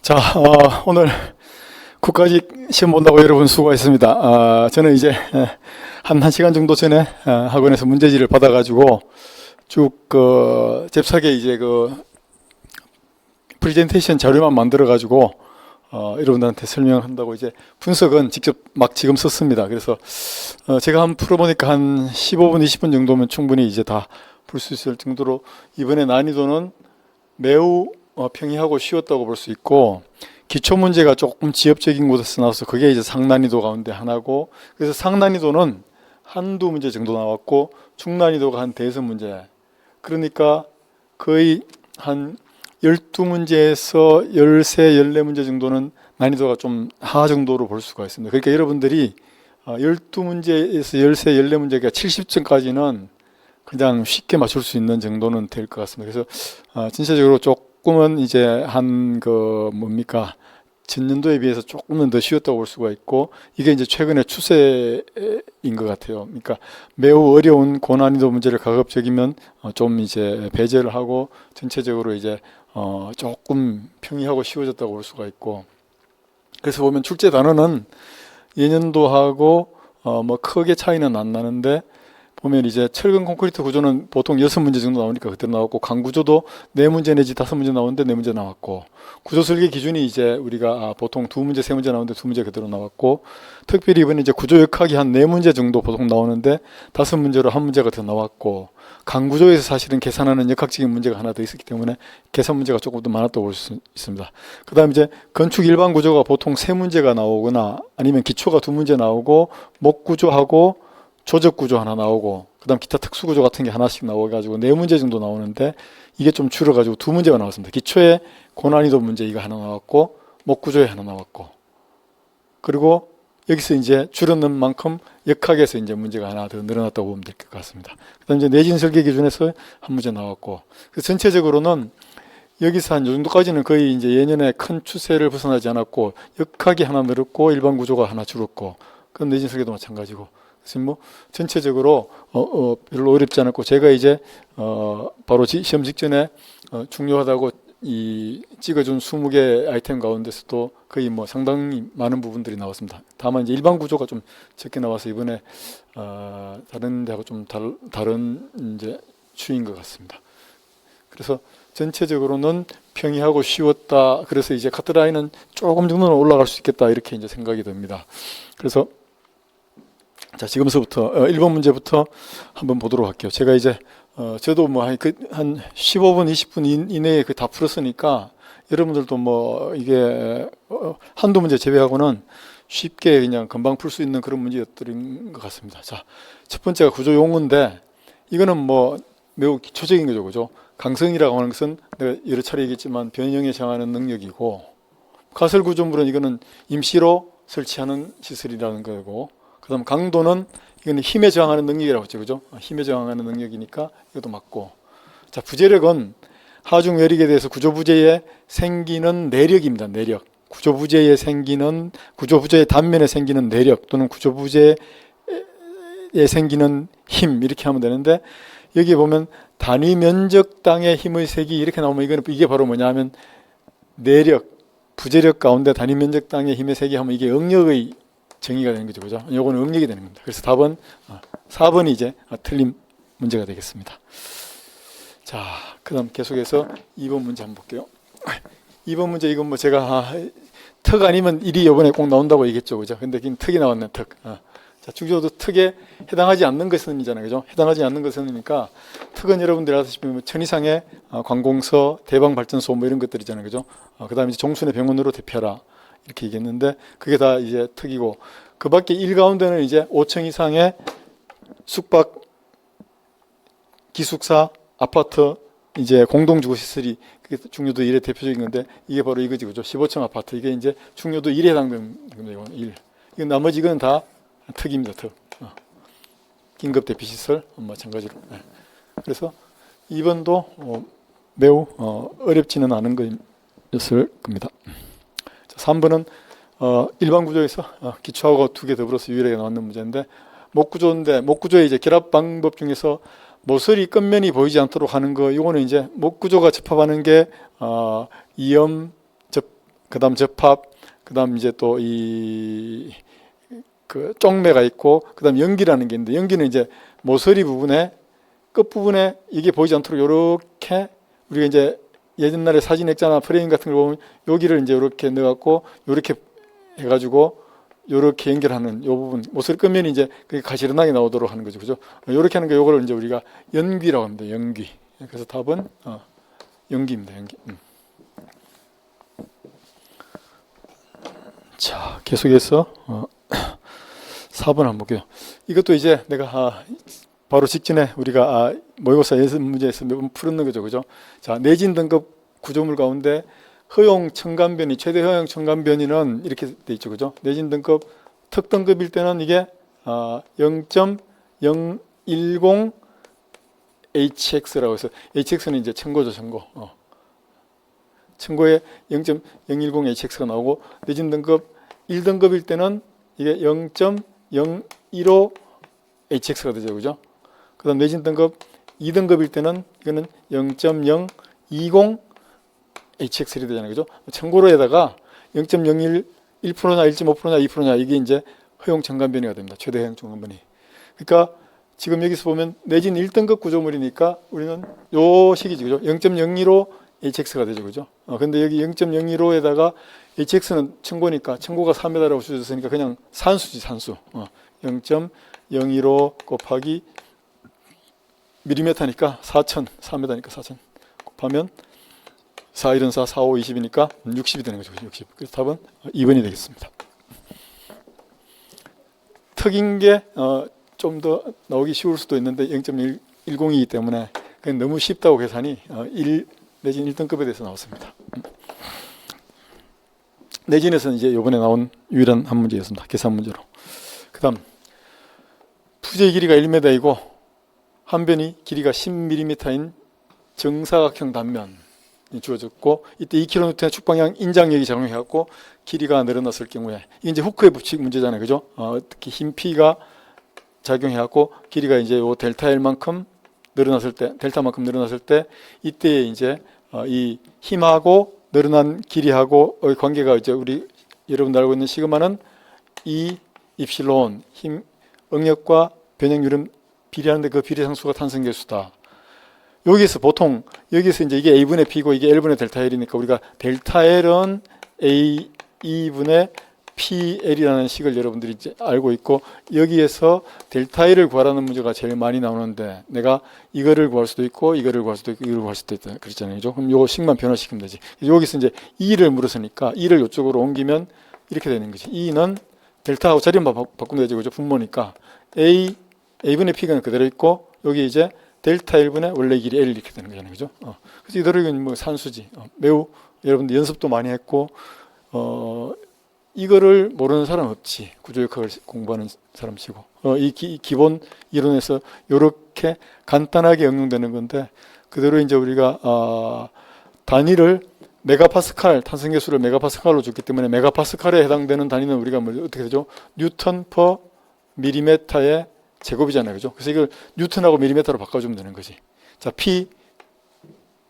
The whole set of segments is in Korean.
자, 오늘 국가직 시험 본다고 여러분 수고하셨습니다. 저는 이제 한 1시간 정도 전에 학원에서 문제지를 받아가지고 쭉 잽싸게 이제 프레젠테이션 자료만 만들어가지고 여러분들한테 설명을 한다고 이제 분석은 직접 막 지금 썼습니다. 그래서 제가 한번 풀어보니까 한 15분, 20분 정도면 충분히 이제 다 풀 수 있을 정도로 이번에 난이도는 매우 평이하고 쉬웠다고 볼 수 있고, 기초 문제가 조금 지엽적인 곳에서 나와서 그게 이제 상난이도 가운데 하나고, 그래서 상난이도는 한두 문제 정도 나왔고 중난이도가 한 대여섯 문제, 그러니까 거의 한 12문제에서 13, 14문제 정도는 난이도가 좀 하하 정도로 볼 수가 있습니다. 그러니까 여러분들이 12문제에서 13, 14문제가 70점까지는 그냥 쉽게 맞출 수 있는 정도는 될 것 같습니다. 그래서 전체적으로 조금은 이제 한 전년도에 비해서 조금은 더 쉬웠다고 볼 수가 있고, 이게 이제 최근의 추세인 것 같아요. 그러니까 매우 어려운 고난이도 문제를 가급적이면 좀 이제 배제를 하고 전체적으로 이제 조금 평이하고 쉬워졌다고 볼 수가 있고, 그래서 보면 출제 단어는 예년도하고 크게 차이는 안 나는데, 보면 이제 철근 콘크리트 구조는 보통 6문제 정도 나오니까 그대로 나왔고, 강구조도 4문제 내지 5문제 나오는데 4문제 나왔고, 구조 설계 기준이 이제 우리가 보통 2문제, 3문제 나오는데 2문제 그대로 나왔고, 특별히 이번에 이제 구조 역학이 한 4문제 정도 보통 나오는데 5문제로 1문제가 더 나왔고, 강구조에서 사실은 계산하는 역학적인 문제가 하나 더 있었기 때문에 계산 문제가 조금 더 많았다고 볼 수 있습니다. 그 다음 이제 건축 일반 구조가 보통 3문제가 나오거나 아니면 기초가 2문제 나오고, 목구조하고 조적구조 하나 나오고, 그 다음 기타 특수구조 같은 게 하나씩 나와가지고 4문제 정도 나오는데, 이게 좀 줄어가지고 2문제가 나왔습니다. 기초에 고난이도 문제 이거 하나 나왔고, 목구조에 하나 나왔고, 그리고 여기서 이제 줄어든 만큼 역학에서 이제 문제가 하나 더 늘어났다고 보면 될 것 같습니다. 그 다음 이제 내진 설계 기준에서 한 문제 나왔고, 그래서 전체적으로는 여기서 한 요 정도까지는 거의 이제 예년에 큰 추세를 벗어나지 않았고, 역학이 하나 늘었고, 일반 구조가 하나 줄었고, 그건 내진 설계도 마찬가지고, 그래서 전체적으로 별로 어렵지 않았고, 제가 이제 바로 시험 직전에 중요하다고 이 찍어준 20개 아이템 가운데서도 거의 상당히 많은 부분들이 나왔습니다. 다만 이제 일반 구조가 좀 적게 나와서 이번에 다른 데하고 좀 다른 이제 추이인 것 같습니다. 그래서 전체적으로는 평이하고 쉬웠다. 그래서 이제 카트라인은 조금 정도는 올라갈 수 있겠다, 이렇게 이제 생각이 듭니다. 그래서 자, 지금서부터 1번 문제부터 한번 보도록 할게요. 제가 이제 저도 한 15분, 20분 이내에 다 풀었으니까, 여러분들도 이게 한두 문제 제외하고는 쉽게 그냥 금방 풀 수 있는 그런 문제들인 것 같습니다. 자, 첫 번째가 구조 용어인데, 이거는 매우 기초적인 거죠, 그죠? 강성이라고 하는 것은 내가 여러 차례 얘기했지만 변형에 저항하는 능력이고, 가설 구조물은 이거는 임시로 설치하는 시설이라는 거고, 그 다음 강도는 이거는 힘에 저항하는 능력이라고 했죠, 그죠? 힘에 저항하는 능력이니까 이것도 맞고. 자, 부재력은 하중 외력에 대해서 구조부재에 생기는 내력입니다. 내력. 구조부재의 단면에 생기는 내력, 또는 구조부재에 생기는 힘, 이렇게 하면 되는데, 여기 보면 단위 면적당의 힘의 세기 이렇게 나오면 이게 바로 뭐냐면 내력, 부재력 가운데 단위 면적당의 힘의 세기 하면 이게 응력의 정의가 되는 거죠, 그죠? 요거는 응력이 되는 겁니다. 그래서 답은 4번이 이제 틀린 문제가 되겠습니다. 자, 그 다음 계속해서 2번 문제 한번 볼게요. 2번 문제, 이건 제가 턱 아니면 일이 이번에 꼭 나온다고 얘기했죠, 그죠? 근데 턱이 나왔네, 턱. 자, 중조도 턱에 해당하지 않는 것은이잖아요, 그죠? 해당하지 않는 것은이니까, 턱은 여러분들이 아시다시피 천이상의 관공서, 대방발전소 이런 것들이잖아요, 그죠? 그 다음에 이제 종순의 병원으로 대표하라, 이렇게 얘기했는데, 그게 다 이제 턱이고, 그 밖에 일 가운데는 이제 5층 이상의 숙박, 기숙사, 아파트, 이제 공동주거시설이 그게 중요도 1의 대표적인 건데, 이게 바로 이거지, 그죠? 15층 아파트, 이게 이제 중요도 1에 해당되는 겁니다, 1. 이건 나머지 이건 다 턱입니다, 턱. 긴급 대피시설, 마찬가지로. 네. 그래서 2번도 매우 어렵지는 않은 것이었을 겁니다. 3번은 일반 구조에서 기초하고 2개 더불어서 유일하게 나왔는 문제인데, 목구조인데, 목구조의 이제 결합 방법 중에서 모서리 끝면이 보이지 않도록 하는 거, 이거는 이제 목구조가 접합하는 게 이염 그다음 접합, 그다음 이제 또 이 그 쪽매가 있고, 그다음 연기라는 게 있는데, 연기는 이제 모서리 부분에 끝 부분에 이게 보이지 않도록 요렇게 우리가 이제 옛날에 사진 액자나 프레임 같은 걸 보면 여기를 이제 이렇게 넣어갖고 요렇게 해가지고 요렇게 연결하는 요 부분, 모서리 끝면이 이제 그게 가시런하게 나오도록 하는 거죠, 그죠? 요렇게 하는 거 요거를 이제 우리가 연귀라고 합니다, 연귀. 그래서 답은 연귀입니다, 연귀. 자, 계속해서 4번 한번 볼게요. 이것도 이제 내가 바로 직전에 우리가 모의고사 연습 문제에서 몇 번 풀었는 거죠, 그죠? 자, 내진 등급 구조물 가운데 허용 청간변이, 최대 허용 청간변이는 이렇게 돼 있죠, 그죠? 내진 등급 특등급일 때는 이게 0.010 HX라고 해서, HX는 이제 첨고죠, 첨고. 첨고에 0.010 HX가 나오고, 내진 등급 1등급일 때는 이게 0.015 HX가 되죠, 그죠? 그 다음 내진 등급 2등급일 때는 이거는 0.020 HX이 되잖아요, 그죠? 참고로에다가 0.01, 1%냐, 1.5%냐, 2%냐, 이게 이제 허용 청간변이가 됩니다. 최대 허용 청간변이. 그러니까 지금 여기서 보면 내진 1등급 구조물이니까 우리는 요 식이지, 그죠? 0.015 HX가 되죠, 그죠? 근데 여기 0.015에다가 HX는 첨고니까, 첨고가 4m라고 주어졌으니까 그냥 산수지, 산수. 0.015 곱하기 밀리미터니까 4,000, 4m니까 4,000 곱하면 4, 1은 4, 4, 5, 20이니까 60이 되는 거죠, 60. 그래서 답은 2번이 되겠습니다. 턱인 게 좀 더 나오기 쉬울 수도 있는데 0.110이기 때문에 그냥 너무 쉽다고 계산이 1 내진 1등급에 대해서 나왔습니다. 내진에서는 이제 이번에 나온 유일한 한 문제였습니다. 계산 문제로. 그 다음 푸제의 길이가 1m이고 한 변이 길이가 10mm인 정사각형 단면이 주어졌고, 이때 2kN의 축방향 인장력이 작용해갖고 길이가 늘어났을 경우에, 이게 이제 후크의 법칙 문제잖아요, 그죠? 특히 흰 P가 작용해갖고 길이가 이제 요 델타 L만큼 늘어났을 때, 델타만큼 늘어났을 때, 이때 이제 이 힘하고 늘어난 길이하고의 관계가 이제 우리 여러분들 알고 있는 시그마는 이 입실론, 힘, 응력과 변형률은 비례하는데 그 비례 상수가 탄성 계수다. 여기서 보통 여기서 이제 이게 A분의 P고 이게 L분의 델타 L이니까 우리가 델타 L은 A 2분의 PL이라는 식을 여러분들이 이제 알고 있고, 여기에서 델타 L을 구하라는 문제가 제일 많이 나오는데 내가 이거를 구할 수도 있고 이거를 구할 수도 있고 이거를 구할 수도 있다 그랬잖아요, 그죠? 그럼 요거 식만 변화시키면 되지. 여기서 이제 E를 물었으니까 E를 이쪽으로 옮기면 이렇게 되는 거지. E는 델타하고 자리만 바꾸면 되죠, 그죠? 분모니까 A분의 P가 그대로 있고 여기 이제 델타 1분의 원래 길이 L 이렇게 되는 거잖아요, 그죠? 그래서 이거는 뭐 산수지. 매우 여러분들 연습도 많이 했고 이거를 모르는 사람 없지. 구조역학을 공부하는 사람 치고. 이 기본 이론에서 이렇게 간단하게 응용되는 건데, 그대로 이제 우리가 단위를 메가파스칼, 탄성계수를 메가파스칼로 줬기 때문에 메가파스칼에 해당되는 단위는 우리가 뭐 어떻게 되죠? 뉴턴 퍼 밀리메타의 제곱이잖아요, 그죠? 그래서 이걸 뉴턴하고 밀리메타로 바꿔주면 되는 거지. 자, P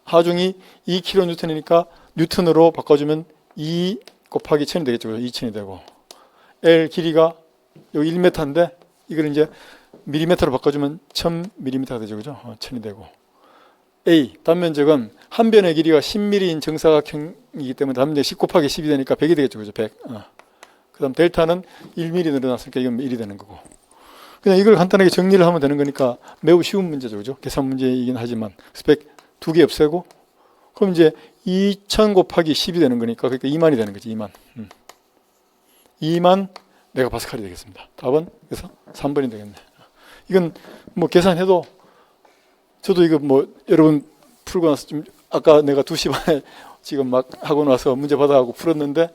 하중이 2kN이니까 뉴턴으로 바꿔주면 2 곱하기 1000이 되겠죠. 2000이 되고, L 길이가 여기 1m인데 이걸 이제 밀리미터로 바꿔주면 1000mm가 되죠, 그죠? 1000이 되고, A 단면적은 한 변의 길이가 10mm인 정사각형이기 때문에 단면적 10 곱하기 10이 되니까 100이 되겠죠, 그죠? 100. 그다음 델타는 1mm 늘어났으니까 이건 1이 되는 거고. 그냥 이걸 간단하게 정리를 하면 되는 거니까 매우 쉬운 문제죠, 그죠? 계산 문제이긴 하지만. 그래서 100 두 개 없애고, 그럼 이제 2000 곱하기 10이 되는 거니까, 그러니까 2만이 되는 거지, 2만. 2만 메가파스칼이 되겠습니다. 답은 그래서 3번이 되겠네. 이건 뭐 계산해도, 저도 이거 뭐 여러분 풀고 나서 좀, 아까 내가 2시 반에 지금 막 하고 나서 문제 받아가고 풀었는데,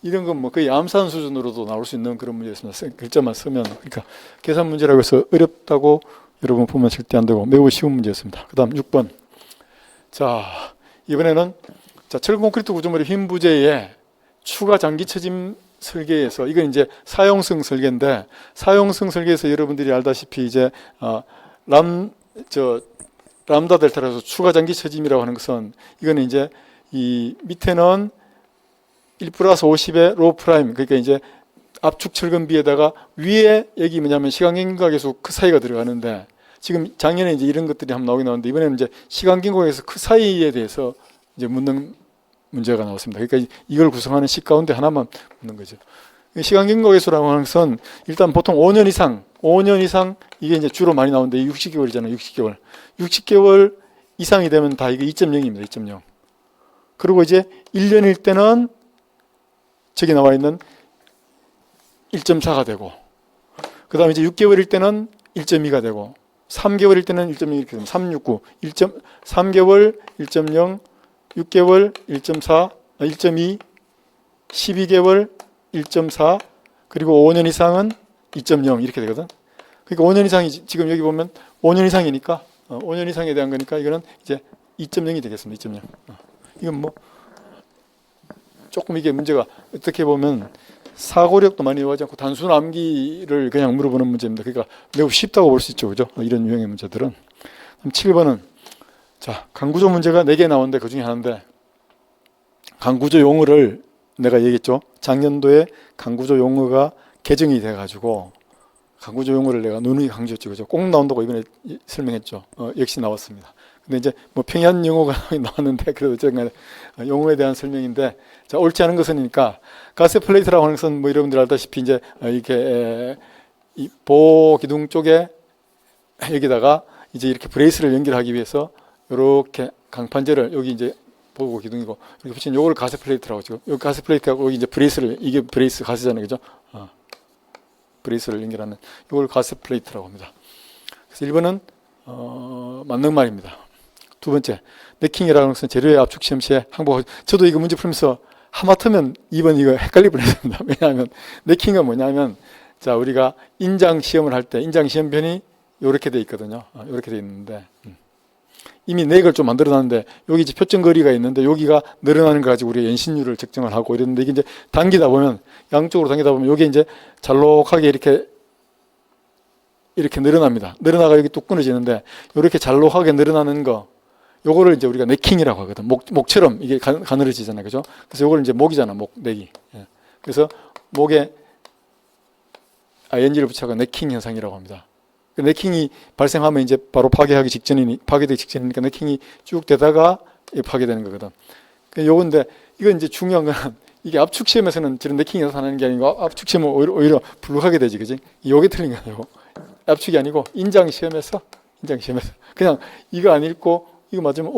이런 건 뭐 거의 암산 수준으로도 나올 수 있는 그런 문제였습니다. 글자만 쓰면. 그러니까 계산 문제라고 해서 어렵다고 여러분 보면 절대 안 되고 매우 쉬운 문제였습니다. 그 다음 6번. 자, 이번에는 자, 철근 콘크리트 구조물의 흰 부재에 추가 장기 처짐 설계에서, 이건 이제 사용성 설계인데, 사용성 설계에서 여러분들이 알다시피 이제 람다 델타라서 추가 장기 처짐이라고 하는 것은, 이거는 이제 이 밑에는 1 플러스 50의 로 프라임, 그러니까 이제 압축 철근비에다가 위에 여기 뭐냐면 시간긴각에서 그 사이가 들어가는데, 지금 작년에 이제 이런 것들이 한번 나오긴 나오는데, 이번에는 이제 시간긴각에서 그 사이에 대해서 이제 묻는 문제가 나왔습니다. 그러니까 이걸 구성하는 식 가운데 하나만 묻는 거죠. 시간긴각에서라고 하는 것은 일단 보통 5년 이상 이게 이제 주로 많이 나오는데 60개월이잖아요. 60개월. 60개월 이상이 되면 다 이게 2.0입니다. 2.0. 그리고 이제 1년일 때는 저기 나와 있는 1.4가 되고, 그 다음에 이제 6개월일 때는 1.2가 되고, 3개월일 때는 1.0 이렇게 되면 369, 3개월 1.0, 6개월 1.4, 1.2, 12개월 1.4, 그리고 5년 이상은 2.0 이렇게 되거든. 그러니까 5년 이상이 지금 여기 보면 5년 이상이니까 5년 이상에 대한 거니까 이거는 이제 2.0이 되겠습니다. 2.0. 이건 뭐 조금 이게 문제가 어떻게 보면 사고력도 많이 요하지 않고 단순 암기를 그냥 물어보는 문제입니다. 그러니까 매우 쉽다고 볼 수 있죠. 그죠? 이런 유형의 문제들은. 그럼 7번은 자, 강구조 문제가 4개 나오는데 그 중에 하나인데, 강구조 용어를 내가 얘기했죠. 작년도에 강구조 용어가 개정이 돼가지고 강구조 용어를 내가 누누이 강조했죠. 그죠? 꼭 나온다고 이번에 설명했죠. 역시 나왔습니다. 근데 이제 뭐 평양 용어가 나왔는데 그래도 어쨌든 용어에 대한 설명인데, 자, 옳지 않은 것은이니까 가스 플레이트라고 하는 것은 뭐 여러분들 알다시피 이제 이렇게 이 보호 기둥 쪽에 여기다가 이제 이렇게 브레이스를 연결하기 위해서 이렇게 강판재를 여기 이제 보호 기둥이고 이렇게 붙인 요걸 가스 플레이트라고 하죠. 요 가스 플레이트하고 여기 이제 브레이스를, 이게 브레이스 가스잖아요. 그죠? 브레이스를 연결하는 이걸 가스 플레이트라고 합니다. 그래서 1번은 맞는 말입니다. 두 번째, 네킹이라는 것은 재료의 압축 시험 시에 항복. 저도 이거 문제 풀면서 하마터면 2번 이거 헷갈릴 뻔했습니다. 왜냐하면 네킹은 뭐냐면, 자, 우리가 인장 시험을 할 때 인장 시험변이 이렇게 돼 있거든요. 이렇게 돼 있는데 이미 넥을 좀 만들어놨는데 여기 이제 표점 거리가 있는데 여기가 늘어나는 거 가지고 우리가 연신율을 측정을 하고 이랬는데, 이게 이제 당기다 보면 양쪽으로 당기다 보면 여기 이제 잘록하게 이렇게 늘어납니다. 늘어나가 여기 뚝 끊어지는데 이렇게 잘록하게 늘어나는 거, 요거를 이제 우리가 네킹이라고 하거든. 목처럼 이게 가늘어지잖아요. 그죠? 그래서 요걸 이제 목이잖아. 넥이. 예. 그래서 목에 ing를 붙여가 네킹 현상이라고 합니다. 그 네킹이 발생하면 이제 바로 파괴되기 직전이니까 네킹이 쭉 되다가 파괴되는 거거든. 요건데, 이건 이제 중요한 건 이게 압축 시험에서는 저런 네킹이 나타나는 게 아니고 압축 시험은 오히려 불룩하게 되지. 그지? 요게 틀린 거예요. 압축이 아니고 인장 시험에서 그냥 이거 안 읽고 이거 맞으면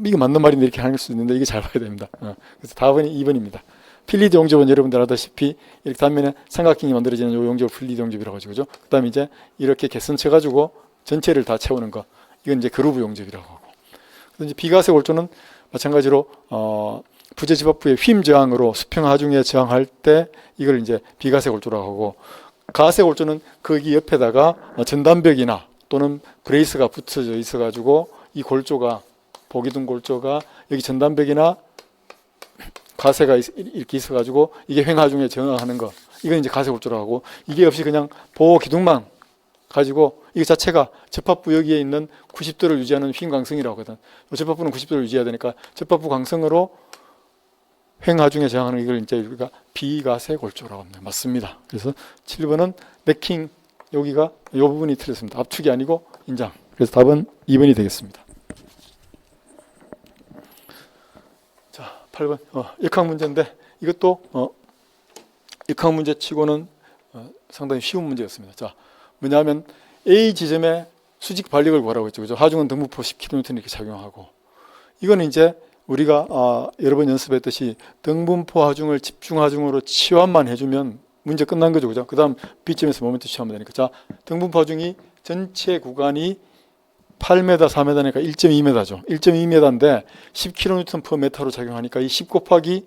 이거 맞는 말인데 이렇게 할 수 있는데, 이게 잘 봐야 됩니다. 그래서 답은 2번입니다. 필리드 용접은 여러분들 알다시피 이렇게 단면에 삼각형이 만들어지는 요 용접을 필리드 용접이라고 하죠. 그죠? 그 다음에 이제 이렇게 개선 쳐가지고 전체를 다 채우는 거, 이건 이제 그루브 용접이라고 하고. 그래서 이제 비가세 골조는 마찬가지로 부재 집합부의 휨 저항으로 수평 하중에 저항할 때 이걸 이제 비가세 골조라고 하고, 가세 골조는 거기 옆에다가 전단벽이나 또는 브레이스가 붙여져 있어가지고 이 골조가, 보기둥 골조가 여기 전단벽이나 가세가 이렇게 있어가지고 이게 횡하중에 저항하는 거, 이건 이제 가세 골조라고 하고, 이게 없이 그냥 보호 기둥만 가지고 이거 자체가 접합부 여기에 있는 90도를 유지하는 휨 강성이라고 하거든. 접합부는 90도를 유지해야 되니까 접합부 강성으로 횡하중에 저항하는 이걸 이제 우리가 비가세 골조라고 합니다. 맞습니다. 그래서 7번은 네킹, 여기가 이 부분이 틀렸습니다. 압축이 아니고 인장. 그래서 답은 2번이 되겠습니다. 자, 8번 역학 문제인데, 이것도 역학 문제 치고는 상당히 쉬운 문제였습니다. 자, 뭐냐면 A 지점에 수직 반력을 구하라고 했죠. 그죠? 하중은 등분포 10kN 이렇게 작용하고, 이거는 이제 우리가 여러 번 연습했듯이 등분포 하중을 집중 하중으로 치환만 해주면 문제 끝난 거죠. 그죠? 그 다음 B점에서 모멘트 취하면 되니까. 자, 등분포 하중이 전체 구간이 8m, 4m니까 1.2m죠. 1.2m인데 10kN/m로 작용하니까 이 10 곱하기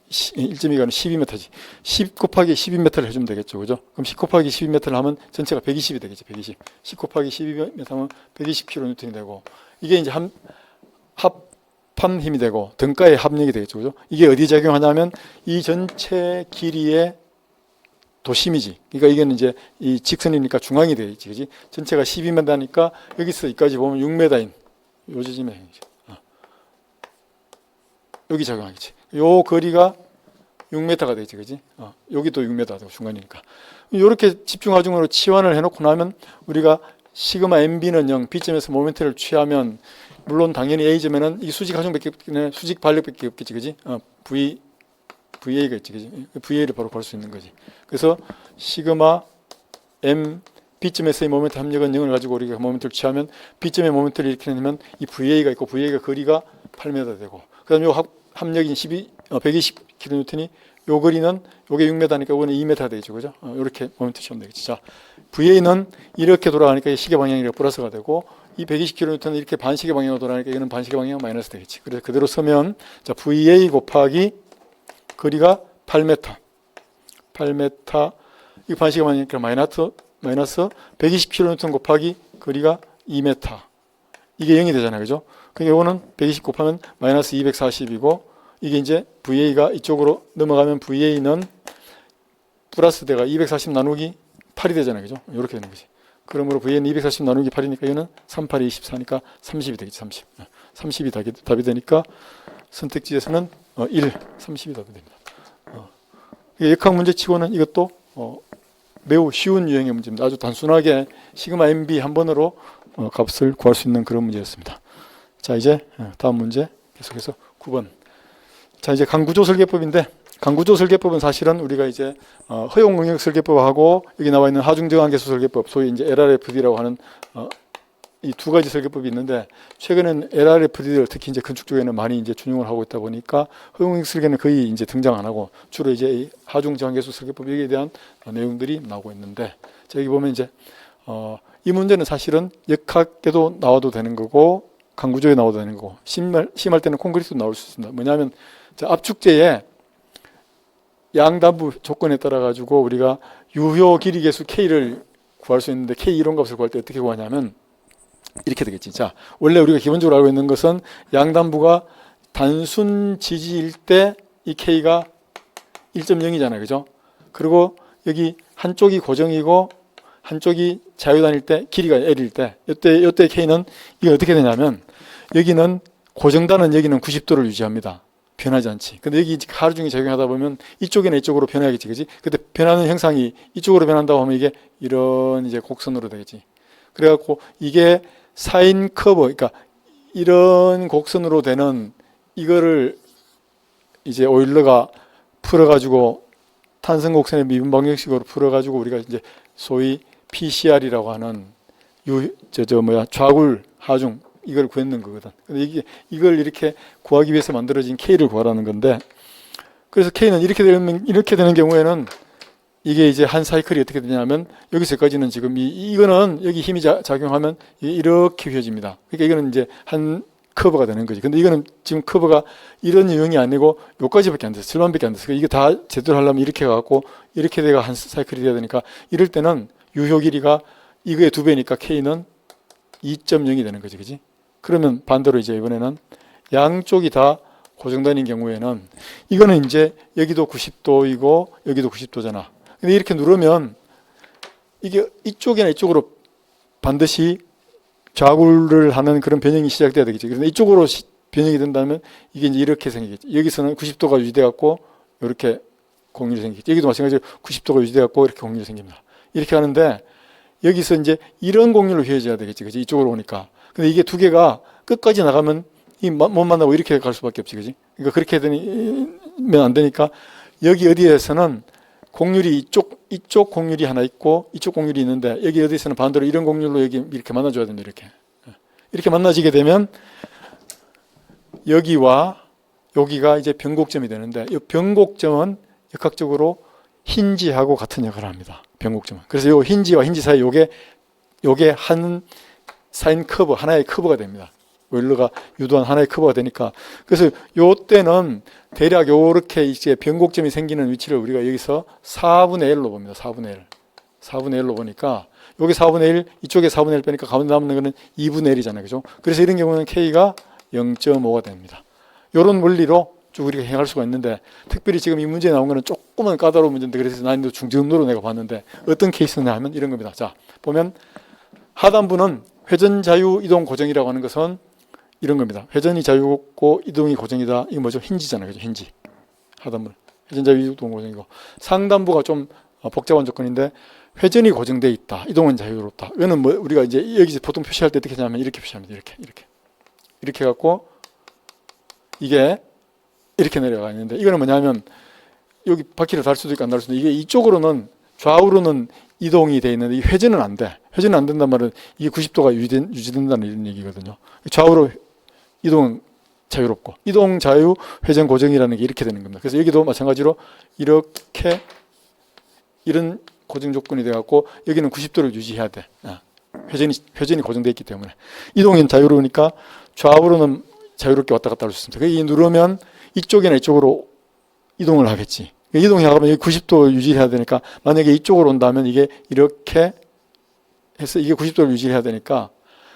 1.2가 12m지. 10 곱하기 12m를 해주면 되겠죠. 그죠? 그럼 10 곱하기 12m를 하면 전체가 120이 되겠죠. 120. 10 곱하기 12m 하면 120kN이 되고, 이게 이제 합한 힘이 되고 등가의 합력이 되겠죠. 그죠? 이게 어디 작용하냐면 이 전체 길이의 도심이지. 그러니까 이게는 이제 이 직선이니까 중앙이 되겠지. 그지? 전체가 12m니까 여기서 여기까지 보면 6m인 요 지점에 여기 작용하겠지. 요 거리가 6m가 되겠지, 그지? 여기도 6m가 되고 중간이니까. 이렇게 집중하중으로 치환을 해놓고 나면 우리가 시그마 MB는 0, B점에서 모멘트를 취하면 물론 당연히 A점에는 이 수직 하중밖에 수직 반력밖에 없겠지, 그지? VA가 있지, 그지? VA를 바로 구할 수 있는 거지. 그래서 시그마 M B점에서의 모멘트 합력은 0을 가지고 우리가 모멘트를 취하면 B점의 모멘트를 이렇게 내면 이 VA가 있고 VA가 거리가 8m 되고 그다음에 요 합력인 120kN이 요 거리는 요게 6m니까 이거는 2m 되겠죠, 그죠? 이렇게 모멘트 취하면 되겠지. 자, VA는 이렇게 돌아가니까 시계 방향이 플러스가 되고 이 120kN은 이렇게 반시계 방향으로 돌아가니까 이거는 반시계 방향 마이너스 되겠지. 그래서 그대로 쓰면 자 VA 곱하기 거리가 8m, 8m 이 반시계 방향이니까 마이너스 120kN 곱하기 거리가 2m 이게 0이 되잖아요, 그죠? 그러니까 이거는 120 곱하면 마이너스 240이고 이게 이제 VA가 이쪽으로 넘어가면 VA는 플러스 대가 240 나누기 8이 되잖아요, 그죠? 이렇게 되는 거지. 그러므로 VA는 240 나누기 8이니까 이거는 3, 8이 24니까 30이 되겠지, 30. 30이 답이 되니까 선택지에서는 1, 30이 답이 됩니다. 역학 문제 치고는 이것도 매우 쉬운 유형의 문제입니다. 아주 단순하게 시그마 MB 한 번으로 값을 구할 수 있는 그런 문제였습니다. 자, 이제 다음 문제 계속해서 9번. 자, 이제 강구조 설계법인데 강구조 설계법은 사실은 우리가 이제 허용 능력 설계법하고 여기 나와 있는 하중정한 계수 설계법, 소위 이제 LRFD라고 하는 이 두 가지 설계법이 있는데 최근에는 LRFD를 특히 이제 건축 쪽에는 많이 이제 준용을 하고 있다 보니까 허용 능력 설계는 거의 이제 등장 안 하고 주로 이제 이 하중정한 계수 설계법 여기에 대한 내용들이 나오고 있는데 자, 여기 보면 이제 이 문제는 사실은 역학에도 나와도 되는 거고 강구조에 나와도 되는 거고 심할 때는 콘크리트도 나올 수 있습니다. 뭐냐면 자, 압축제에 양단부 조건에 따라 가지고 우리가 유효 길이 계수 K를 구할 수 있는데 K 이론 값을 구할 때 어떻게 구하냐면 이렇게 되겠지. 자, 원래 우리가 기본적으로 알고 있는 것은 양단부가 단순 지지일 때 이 K가 1.0이잖아요, 그죠? 그리고 여기 한쪽이 고정이고 한쪽이 자유단일 때 길이가 L일 때 이때 K는 이게 어떻게 되냐면 여기는 고정단은 여기는 90도를 유지합니다. 변하지 않지. 근데 여기 하중이 작용하다 보면 이쪽이나 이쪽으로 변하겠지, 그지? 근데 변하는 형상이 이쪽으로 변한다고 하면 이게 이런 이제 곡선으로 되겠지. 그래갖고 이게 사인 커브, 그러니까 이런 곡선으로 되는 이거를 이제 오일러가 풀어가지고 탄성 곡선의 미분 방정식으로 풀어가지고 우리가 이제 소위 PCR이라고 하는 좌굴 하중 이걸 구했는 거거든. 근데 이걸 이렇게 구하기 위해서 만들어진 K를 구하라는 건데, 그래서 K는 이렇게 되는 경우에는 이게 이제 한 사이클이 어떻게 되냐면 여기서까지는 지금 이거는 여기 힘이 작용하면 이렇게 휘어집니다. 그러니까 이거는 이제 한 커브가 되는 거지. 근데 이거는 지금 커브가 이런 유형이 아니고 요까지밖에 안 됐어. 7만밖에 안 됐어. 이게 다 제대로 하려면 이렇게 가갖고 이렇게 돼가 한 사이클이 돼야 되니까 이럴 때는 유효 길이가 이거의 2배니까 K는 2.0이 되는 거지, 그지? 그러면 반대로 이제 이번에는 양쪽이 다 고정단인 경우에는 이거는 이제 여기도 90도이고 여기도 90도잖아. 근데 이렇게 누르면 이게 이쪽이나 이쪽으로 반드시 좌굴을 하는 그런 변형이 시작돼야 되겠지. 그런데 이쪽으로 변형이 된다면 이게 이제 이렇게 생기겠지. 여기서는 90도가 유지돼 갖고 이렇게 곡률이 생기겠지. 여기도 마찬가지로 90도가 유지돼 갖고 이렇게 곡률이 생깁니다. 이렇게 하는데 여기서 이제 이런 곡률로 휘어져야 되겠지, 그지? 이쪽으로 오니까. 근데 이게 두 개가 끝까지 나가면 못 만나고 이렇게 갈 수밖에 없지, 그지? 그러니까 그렇게 되면 안 되니까 여기 어디에서는 곡률이 이쪽 곡률이 하나 있고 이쪽 곡률이 있는데 여기 어디에서는 반대로 이런 곡률로 여기 이렇게 만나줘야 됩니다. 이렇게 만나지게 되면 여기와 여기가 이제 변곡점이 되는데 이 변곡점은 역학적으로 힌지하고 같은 역할을 합니다. 변곡점은. 그래서 이 힌지와 힌지 사이 요게 한 사인 커브, 하나의 커브가 됩니다. 오일러가 유도한 하나의 커브가 되니까. 그래서 요 때는 대략 요렇게 이제 변곡점이 생기는 위치를 우리가 여기서 4분의 1로 봅니다. 4분의 1. 4분의 1로 보니까 여기 4분의 1, 이쪽에 4분의 1 빼니까 가운데 남는 거는 2분의 1이잖아요. 그죠? 그래서 이런 경우는 K가 0.5가 됩니다. 요런 원리로 쭉 우리가 행할 수가 있는데 특별히 지금 이 문제에 나온 거는 조금은 까다로운 문제인데 그래서 난이도 중정도로 내가 봤는데 어떤 케이스냐 하면 이런 겁니다. 자, 보면 하단부는 회전 자유 이동 고정이라고 하는 것은 이런 겁니다. 회전이 자유고 이동이 고정이다. 이거 뭐죠? 힌지잖아요. 그죠? 힌지. 하단부. 회전 자유 이동 고정이고, 상단부가 좀 복잡한 조건인데 회전이 고정돼 있다. 이동은 자유롭다. 이거는 뭐 우리가 이제 여기서 보통 표시할 때 어떻게 하냐면 이렇게 표시합니다. 이렇게 갖고 이게 이렇게 내려가 있는데, 이거는 뭐냐면 여기 바퀴를 달 수도 있고 안 달 수도 있고, 이게 이쪽으로는 좌우로는 이동이 돼 있는데 이 회전은 안 돼. 회전은 안 된단 말은 이게 90도가 유지된다는 이런 얘기거든요. 좌우로 이동은 자유롭고, 이동 자유 회전 고정이라는 게 이렇게 되는 겁니다. 그래서 여기도 마찬가지로 이렇게 이런 고정 조건이 돼 갖고 여기는 90도를 유지해야 돼. 회전이 고정되어 있기 때문에. 이동은 자유로우니까 좌우로는 자유롭게 왔다 갔다 할 수 있습니다. 이 누르면 이쪽이나 이쪽으로 이동을 하겠지. 이동이 하면 여기 90도 유지해야 되니까, 만약에 이쪽으로 온다면 이게 이렇게 해서 이게 90도를 유지해야 되니까,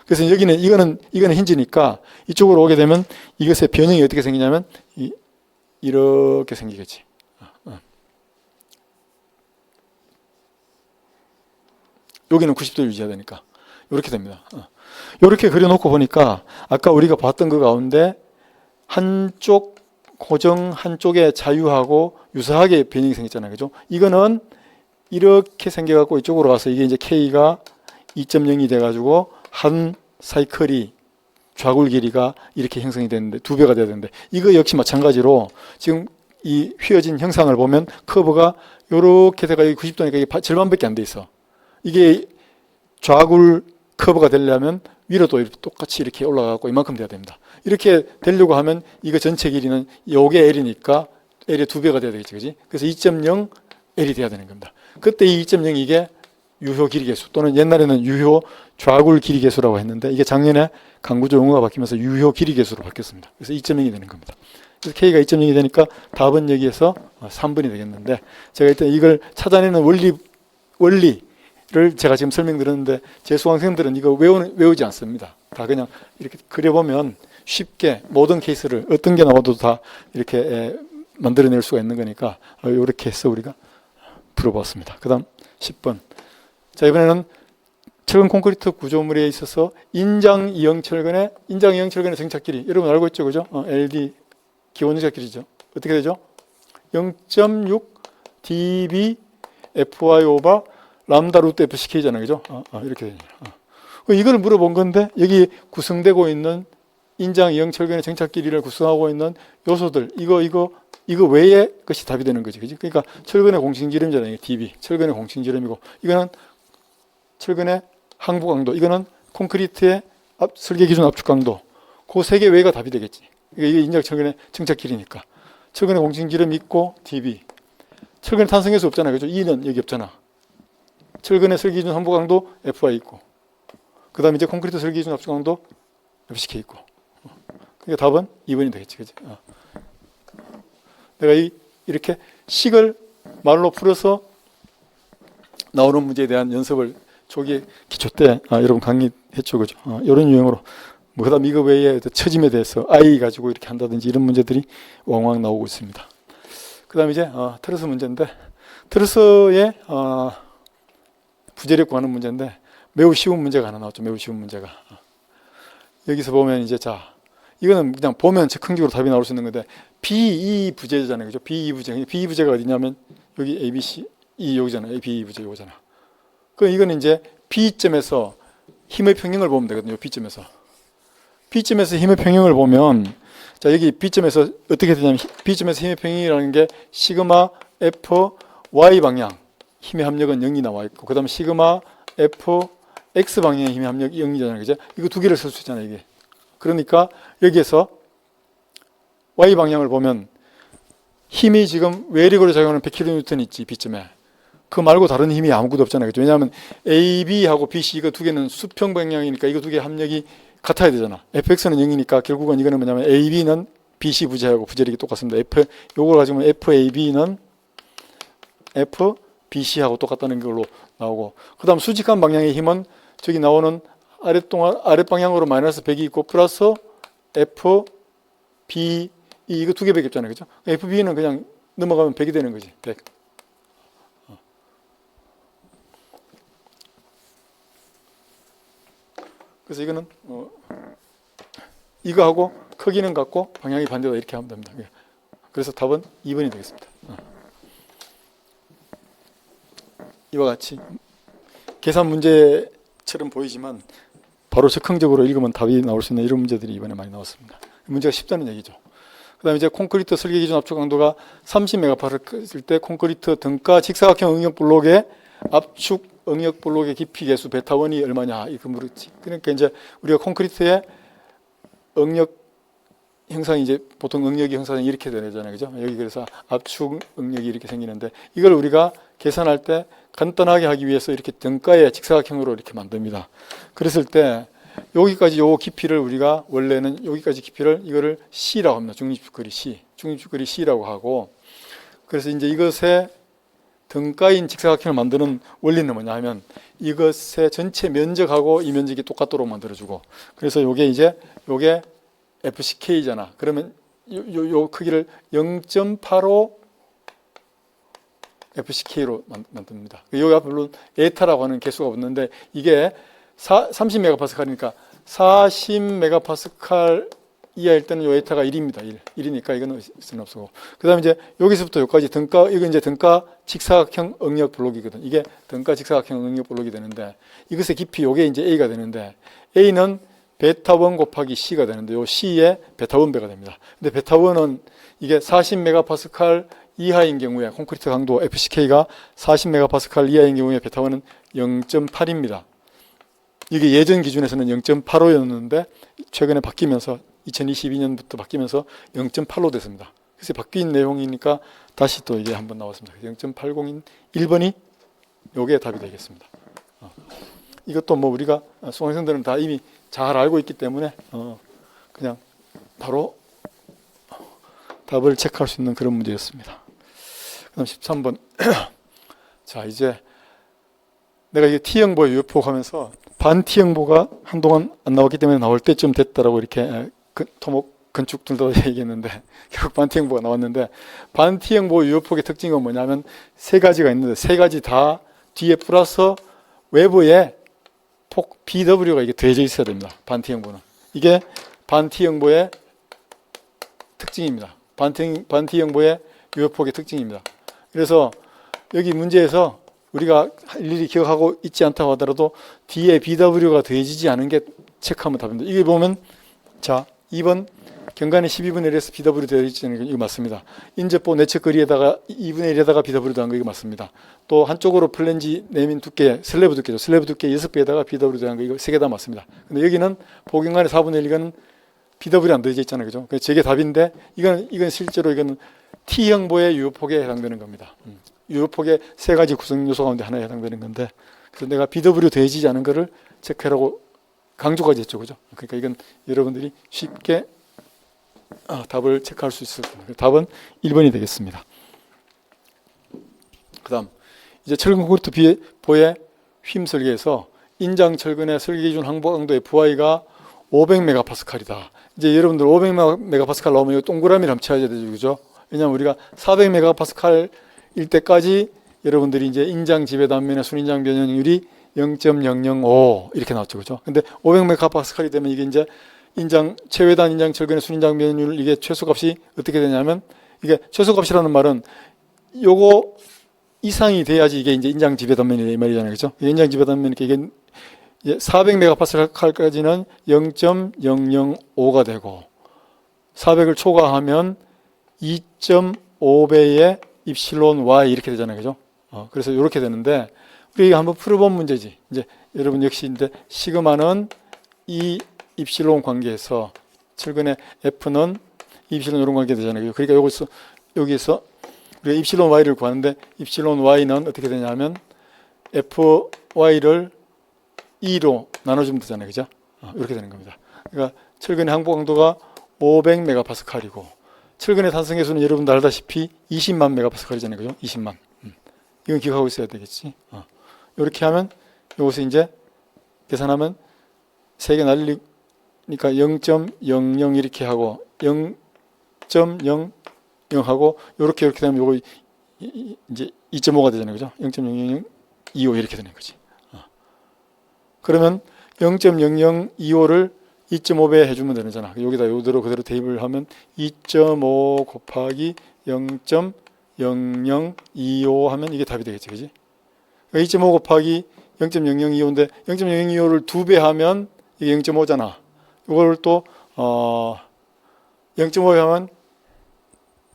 그래서 여기는 이거는 힌지니까 이쪽으로 오게 되면 이것의 변형이 어떻게 생기냐면 이렇게 생기겠지. 여기는 90도 유지해야 되니까 이렇게 됩니다. 이렇게 그려놓고 보니까 아까 우리가 봤던 그 가운데 한쪽 고정, 한쪽에 자유하고 유사하게 변형이 생겼잖아요. 그죠? 이거는 이렇게 생겨갖고 이쪽으로 가서 이게 이제 K가 2.0이 돼가지고 한 사이클이 좌굴 길이가 이렇게 형성이 되는데 2배가 돼야 되는데, 이거 역시 마찬가지로 지금 이 휘어진 형상을 보면 커브가 이렇게 돼가 90도니까 이게 절반밖에 안 돼 있어. 이게 좌굴 커브가 되려면 위로도 똑같이 이렇게 올라가고 이만큼 돼야 됩니다. 이렇게 되려고 하면 이거 전체 길이는 요게 L이니까 L의 2배가 돼야 되겠지, 그지? 그래서 2.0 L이 돼야 되는 겁니다. 그때 이 2.0 이게 유효 길이 계수, 또는 옛날에는 유효 좌굴 길이 계수라고 했는데, 이게 작년에 강구조 용어가 바뀌면서 유효 길이 계수로 바뀌었습니다. 그래서 2.0이 되는 겁니다. 그래서 K가 2.0이 되니까 답은 여기에서 3번이 되겠는데, 제가 일단 이걸 찾아내는 원리를 제가 지금 설명드렸는데, 제 수강생들은 이거 외우지 않습니다. 다 그냥 이렇게 그려보면 쉽게 모든 케이스를 어떤 게 나와도 다 이렇게 만들어낼 수가 있는 거니까 이렇게 해서 우리가 풀어봤습니다. 그 다음 10번. 자, 이번에는 철근 콘크리트 구조물에 있어서 인장 이형 철근의 정착 길이, 여러분 알고 있죠, 그죠? LD 기본 정착 길이죠. 어떻게 되죠? 0.6 dB FY 오버 람다 루트 FCK잖아요, 그죠? 이렇게 되죠. 이걸 물어본 건데, 여기 구성되고 있는 인장 이형 철근의 정착 길이를 구성하고 있는 요소들, 이거 외의 것이 답이 되는 거지, 그지? 그러니까 철근의 공식지름이잖아요, DB. 철근의 공식지름이고, 이거는 철근의 항부 강도, 이거는 콘크리트의 설계 기준 압축 강도, 그 세 개 외가 답이 되겠지. 이게 인장 철근의 정착 길이니까. 철근의 공식지름 있고 DB. 철근의 탄성계수 없잖아요, 그죠? E는 여기 없잖아. 철근의 설계 기준 항부 강도 FY 있고, 그 다음에 이제 콘크리트 설계 기준 압축 강도 FCK 있고. 그러니까 답은 2번이 되겠지, 그지? 내가 이렇게 식을 말로 풀어서 나오는 문제에 대한 연습을 조기 기초 때 여러분 강의했죠, 그죠? 이런 유형으로. 그 다음 이거 외에 처짐에 대해서 I 가지고 이렇게 한다든지 이런 문제들이 왕왕 나오고 있습니다. 그 다음 이제 트러스 문제인데, 트러스의 부재력 구하는 문제인데 매우 쉬운 문제가 하나 나왔죠. 매우 쉬운 문제가. 여기서 보면 이제 이거는 그냥 보면 즉흥적으로 답이 나올 수 있는 건데, BE 부재잖아요, 그죠? BE 부재. BE 부재가 어디냐면 여기 ABC, E 여기잖아요. BE 부재 요거잖아. 그럼 이거는 이제 B점에서 힘의 평형을 보면 되거든요. B점에서 힘의 평형을 보면, 자, 여기 B점에서 어떻게 되냐면, B점에서 힘의 평형이라는 게 시그마 F Y 방향 힘의 합력은 0이 나와 있고, 그 다음에 시그마 F X 방향의 힘의 합력이 0이잖아요, 그죠? 이거 두 개를 쓸 수 있잖아요, 이게. 그러니까 여기에서 Y 방향을 보면 힘이 지금 외력으로 작용하는 100kN 있지, B점에. 그 말고 다른 힘이 아무것도 없잖아요, 그죠? 왜냐하면 AB하고 BC 이거 두 개는 수평 방향이니까 이거 두 개 합력이 같아야 되잖아. FX는 0이니까 결국은 이거는 뭐냐면 AB는 BC 부재하고 부재력이 똑같습니다. 요걸 가지고 FAB는 FBC하고 똑같다는 걸로 나오고, 그 다음 수직한 방향의 힘은 저기 나오는 아랫방향으로 마이너스 100이 있고, 플러스 FB, 이거 두 개밖에 없잖아요, 그죠? FB는 그냥 넘어가면 100이 되는 거지, 100. 그래서 이거는 이거하고 크기는 같고 방향이 반대다, 이렇게 하면 됩니다. 그래서 답은 2번이 되겠습니다. 이와 같이 계산 문제처럼 보이지만 바로 즉흥적으로 읽으면 답이 나올 수 있는 이런 문제들이 이번에 많이 나왔습니다. 문제가 쉽다는 얘기죠. 그 다음에 이제 콘크리트 설계 기준 압축 강도가 30메가파스칼일 때 콘크리트 등가 직사각형 응역 블록의 압축 응역 블록의 깊이 계수 베타원이 얼마냐 이렇게 물었지. 그러니까 이제 우리가 콘크리트의 응역 형상이 이제 보통 응역이 형상이 이렇게 되잖아요, 그죠? 여기 그래서 압축 응역이 이렇게 생기는데 이걸 우리가 계산할 때 간단하게 하기 위해서 이렇게 등가의 직사각형으로 이렇게 만듭니다. 그랬을 때 여기까지 요 깊이를 우리가 원래는 여기까지 깊이를 이거를 C라고 합니다. 중립축거리 C, 중립축거리 C라고 하고 그래서 이제 이것의 등가인 직사각형을 만드는 원리는 뭐냐 하면 이것의 전체 면적하고 이 면적이 똑같도록 만들어주고 그래서 요게 이제 요게 FCK잖아. 그러면 요 크기를 0.85 FCK로 만듭니다. 여기가 물론 에타라고 하는 개수가 없는데 이게 30메가파스칼이니까 40메가파스칼 이하일 때는 요 에타가 1입니다. 1이니까 이거는 쓸 없고. 그 다음에 이제 여기서부터 여기까지 등가, 이건 이제 등가 직사각형 응역 블록이거든. 이게 등가 직사각형 응역 블록이 되는데 이것의 깊이 요게 이제 A가 되는데 A는 베타1 곱하기 C가 되는데 요 C의 베타1배가 됩니다. 근데 베타1은 이게 40메가파스칼 이하인 경우에 콘크리트 강도 FCK가 40메가파스칼 이하인 경우에 베타1은 0.8입니다. 이게 예전 기준에서는 0.85였는데 최근에 바뀌면서 2022년부터 바뀌면서 0.8로 됐습니다. 그래서 바뀐 내용이니까 다시 또 이게 한번 나왔습니다. 0.80인 1번이 요게 답이 되겠습니다. 이것도 뭐 우리가 수강생들은 다 이미 잘 알고 있기 때문에 그냥 바로 답을 체크할 수 있는 그런 문제였습니다. 그 다음 13번. 자, 이제 내가 이게 T형보 UFO 하면서 반 T형보가 한동안 안 나왔기 때문에 나올 때쯤 됐다라고 이렇게 토목 건축 둘 다 얘기했는데 결국 반 T형보가 나왔는데 반 T형보 UFO의 특징은 뭐냐면 세 가지가 있는데 세 가지 다 뒤에 플러스 외부에 폭 BW가 이게 더해져 있어야 됩니다. 반 T형보는. 이게 반 T형보의 특징입니다. 반 T형보의 UFO의 특징입니다. 그래서 여기 문제에서 우리가 일일이 기억하고 있지 않다고 하더라도 뒤에 BW가 더해지지 않은 게 체크하면 답입니다. 이게 보면 자 2번 경관의 12분의 1에서 BW 더해지지 않은 게 이거 맞습니다. 인접보 내측 거리에다가 2분의 1에다가 BW 더한 거 이거 맞습니다. 또 한쪽으로 플랜지 내민 두께 슬래브 두께죠. 슬래브 두께 6배에다가 BW 더한 거 이거 3개 다 맞습니다. 근데 여기는 보경관의 4분의 1 이거는 BW 안 더해져 있잖아요. 그죠? 그래서 저게 답인데 이건 실제로 이건 T형보의 유효폭에 해당되는 겁니다. 유효폭의 세 가지 구성 요소 가운데 하나에 해당되는 건데 그래서 내가 BW 더해지지 않은 거를 체크하라고 강조까지 했죠. 그죠? 그러니까 이건 여러분들이 쉽게 답을 체크할 수 있을 겁니다. 답은 1번이 되겠습니다. 그 다음 이제 철근 콘크리트 보의 휨 설계에서 인장 철근의 설계 기준 항복 강도 FY가 500메가파스칼이다. 이제 여러분들 500메가파스칼 나오면 이 동그라미를 한번 쳐야 되죠. 그죠? 왜냐하면 우리가 400메가파스칼일 때까지 여러분들이 이제 인장 지배 단면의 순인장 변형률이 0.005 이렇게 나왔죠. 그죠? 근데 500메가파스칼이 되면 이게 이제 최외단 인장 철근의 순인장 변형률 이게 최소값이 어떻게 되냐면 이게 최소값이라는 말은 요거 이상이 돼야지 이게 이제 인장 지배 단면이 이 말이잖아요. 그죠? 인장 지배 단면이 이게 400메가파스칼까지는 0.005가 되고 400을 초과하면 2.5배의 입실론 y 이렇게 되잖아요. 그죠? 그래서 이렇게 되는데 우리가 한번 풀어본 문제지. 이제 여러분 역시 이제 시그마는 이 입실론 관계에서 철근의 F는 입실론 이런 관계 되잖아요. 그러니까 여기서 우리가 입실론 y를 구하는데 입실론 y는 어떻게 되냐면 fy를 2로 나눠주면 되잖아요. 그죠? 이렇게 되는 겁니다. 그러니까 철근의 항복 강도가 500메가파스칼이고 철근의 산성계수는 여러분도 알다시피 20만 메가파스칼이잖아요. 그죠? 20만. 이건 기억하고 있어야 되겠지. 이렇게 하면 이것을 이제 계산하면 3개 날리니까 0.00 이렇게 하고 0.00 하고 이렇게 되면 요거 이제 2.5가 되잖아요. 그죠? 0.0025 이렇게 되는 거지. 그러면 0.0025를 2.5배 해주면 되잖아. 여기다 요대로 그대로 대입을 하면 2.5 곱하기 0.0025 하면 이게 답이 되겠지. 그지? 2.5 곱하기 0.0025인데 0.0025를 2배 하면 이게 0.5잖아. 이걸 또 0.5 하면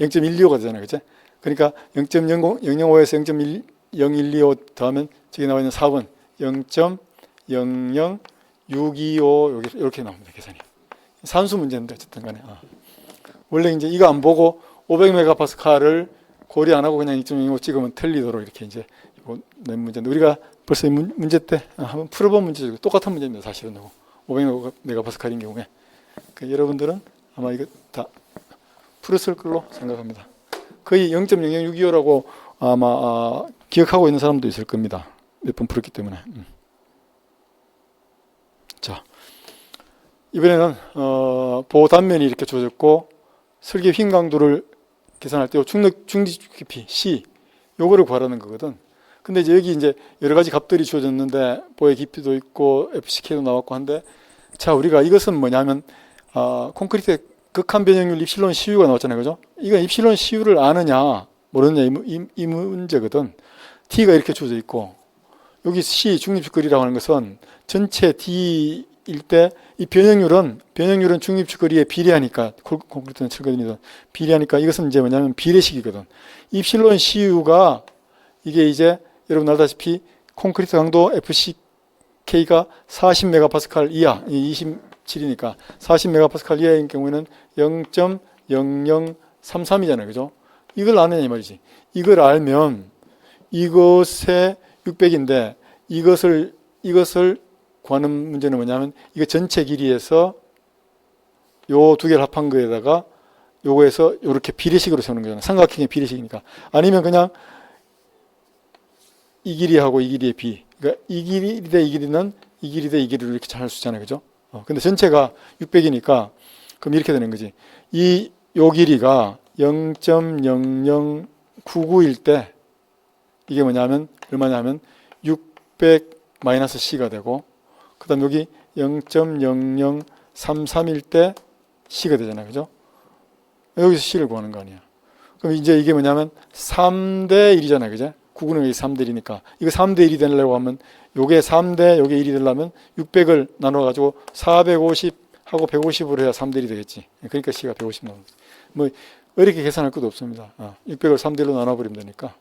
0.125가 되잖아요. 그치? 그러니까 0.005에서 0.025 더하면 저기 나와 있는 4번 0.00625 이렇게 나옵니다. 계산이. 산수 문제인데 어쨌든 간에. 원래 이제 이거 안 보고 500메가파스칼을 고려 안 하고 그냥 2.05 찍으면 틀리도록 이렇게 이제 낸 문제인데 우리가 벌써 이 문제 때 한번 풀어본 문제죠. 똑같은 문제입니다. 사실은 500메가파스칼인 경우에. 그러니까 여러분들은 아마 이거 다 풀었을 걸로 생각합니다. 거의 0.0065라고 아마 기억하고 있는 사람도 있을 겁니다. 몇 번 풀었기 때문에. 자, 이번에는 보호 단면이 이렇게 주어졌고 설계 휭 강도를 계산할 때 중립 깊이 C 요거를 구하라는 거거든. 근데 이제 여기 이제 여러 가지 값들이 주어졌는데 보의 깊이도 있고 FCK도 나왔고 한데 자 우리가 이것은 뭐냐면 콘크리트의 극한 변형률 입실론 CU가 나왔잖아요. 그죠? 이거 입실론 CU를 아느냐 모르느냐 이 문제거든. T가 이렇게 주어져 있고 여기 C 중립축거리라고 하는 것은 전체 D일 때 이 변형률은 중립축거리에 비례하니까 콘크리트는 철거든이든 비례하니까 이것은 이제 뭐냐면 비례식이거든. 입실론 CU가 이게 이제 여러분 알다시피 콘크리트 강도 FCK가 40메가파스칼 이하 27이니까 40메가파스칼 이하인 경우에는 0.0033이잖아요. 그죠? 이걸 아느냐 이 말이지. 이걸 알면 이것의 600인데 이것을 구하는 문제는 뭐냐면 이거 전체 길이에서 요 두 개를 합한 거에다가 요거에서 요렇게 비례식으로 세우는 거잖아요. 삼각형의 비례식이니까. 아니면 그냥 이 길이하고 이 길이의 비. 그러니까 이 길이 대 이 길이는 이 길이 대 이 길이로 이렇게 잘 할 수 있잖아요. 그죠? 근데 전체가 600이니까 그럼 이렇게 되는 거지. 요 길이가 0.0099일 때 이게 뭐냐면 얼마냐면 600 마이너스 C가 되고 그 다음 여기 0.0033일 때 C가 되잖아요. 그죠? 여기서 C를 구하는 거 아니야. 그럼 이제 이게 뭐냐면 3대 1이잖아요. 그죠? 9구는 여기 3대 1이니까 이거 3대 1이 되려고 하면 요게 3대 요게 1이 되려면 600을 나눠가지고 450하고 150으로 해야 3대 1이 되겠지. 그러니까 C가 150 나오는 거지. 뭐 어렵게 계산할 것도 없습니다. 600을 3대 1로 나눠버리면 되니까.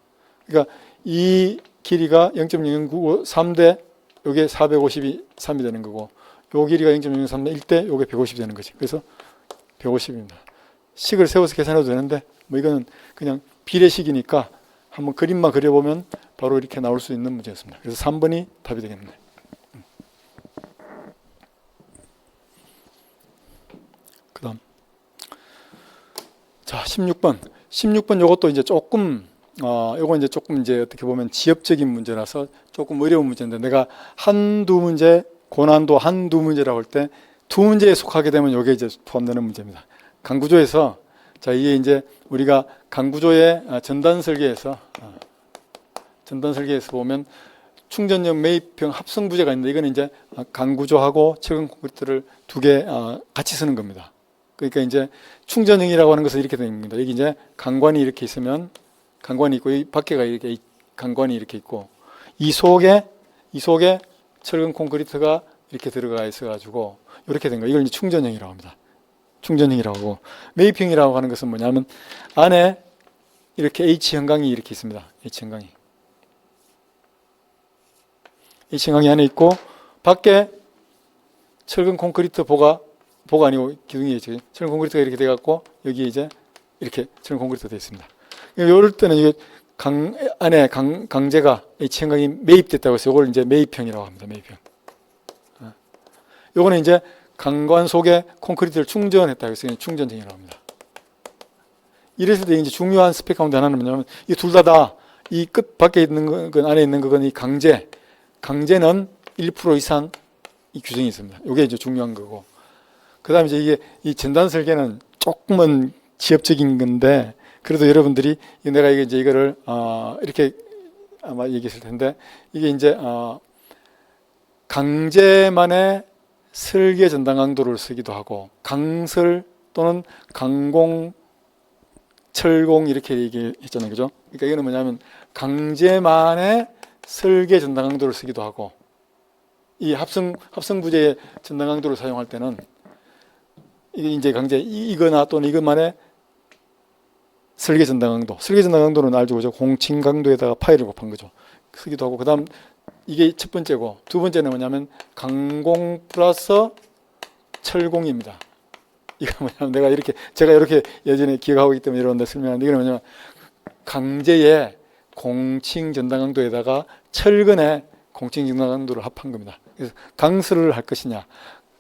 그러니까 이 길이가 0.0095 3대 요게 450이 3이 되는 거고 요 길이가 0.003대 1대 요게 150이 되는 거지. 그래서 150입니다. 식을 세워서 계산해도 되는데 뭐 이거는 그냥 비례식이니까 한번 그림만 그려보면 바로 이렇게 나올 수 있는 문제였습니다. 그래서 3번이 답이 되겠네. 그 다음 자 16번 요것도 이제 조금 요거 이제 조금 이제 어떻게 보면 지엽적인 문제라서 조금 어려운 문제인데 내가 한두 문제 고난도 한두 문제라고 할 때 두 문제에 속하게 되면 요게 이제 포함되는 문제입니다. 강구조에서 자 이게 이제 우리가 강구조의 전단 설계에서 보면 충전형 매입형 합성 부재가 있는데 이거는 이제 강구조하고 철근 콘크리트를 두 개 같이 쓰는 겁니다. 그러니까 이제 충전형이라고 하는 것은 이렇게 되는 겁니다. 여기 이제 강관이 이렇게 있으면 강관이 있고 이 밖에가 이렇게 강관이 이렇게 있고 이 속에 철근 콘크리트가 이렇게 들어가 있어 가지고 이렇게 된 거. 이걸 이제 충전형이라고 합니다. 충전형이라고 하고 매입형이라고 하는 것은 뭐냐면 안에 이렇게 H 현강이 이렇게 있습니다. H 현강이 안에 있고 밖에 철근 콘크리트 보가 아니고 기둥이 있죠. 철근 콘크리트가 이렇게 돼 갖고 여기 이제 이렇게 철근 콘크리트가 되어 있습니다. 이럴 때는 이게 안에 강제가 H 현강이 매입됐다고 해서 이걸 이제 매입형이라고 합니다. 매입형. 요거는 이제 강관 속에 콘크리트를 충전했다고 해서 충전형이라고 합니다. 이랬을 때 이제 중요한 스펙 가운데 하나는 뭐냐면 이 둘 다 이 끝 밖에 있는 건 안에 있는 거건 이 강제는 1% 이상 이 규정이 있습니다. 이게 이제 중요한 거고. 그다음에 이제 이게 이 전단 설계는 조금은 지엽적인 건데 그래도 여러분들이 내가 이제 이거를 이렇게 아마 얘기했을 텐데 이게 이제 강제만의 설계 전단 강도를 쓰기도 하고 강설 또는 강공 철공 이렇게 얘기했잖아요. 그죠? 그러니까 이거는 뭐냐면 강제만의 설계 전당 강도를 쓰기도 하고, 이 합성 부재의 전당 강도를 사용할 때는 이게 이제 이거나 또는 이것만의 설계 전당 강도. 설계 전당 강도는 알죠, 그죠? 공칭 강도에다가 파이를 곱한 거죠. 쓰기도 하고, 그다음 이게 첫 번째고, 두 번째는 뭐냐면 강공 플러스 철공입니다. 이거 뭐냐면 제가 이렇게 예전에 기억하고 있기 때문에 이런데 설명하는데, 이거는 뭐냐면 강제의 공칭 전당 강도에다가 철근의 공칭 전당 강도를 합한 겁니다. 그래서 강설을 할 것이냐,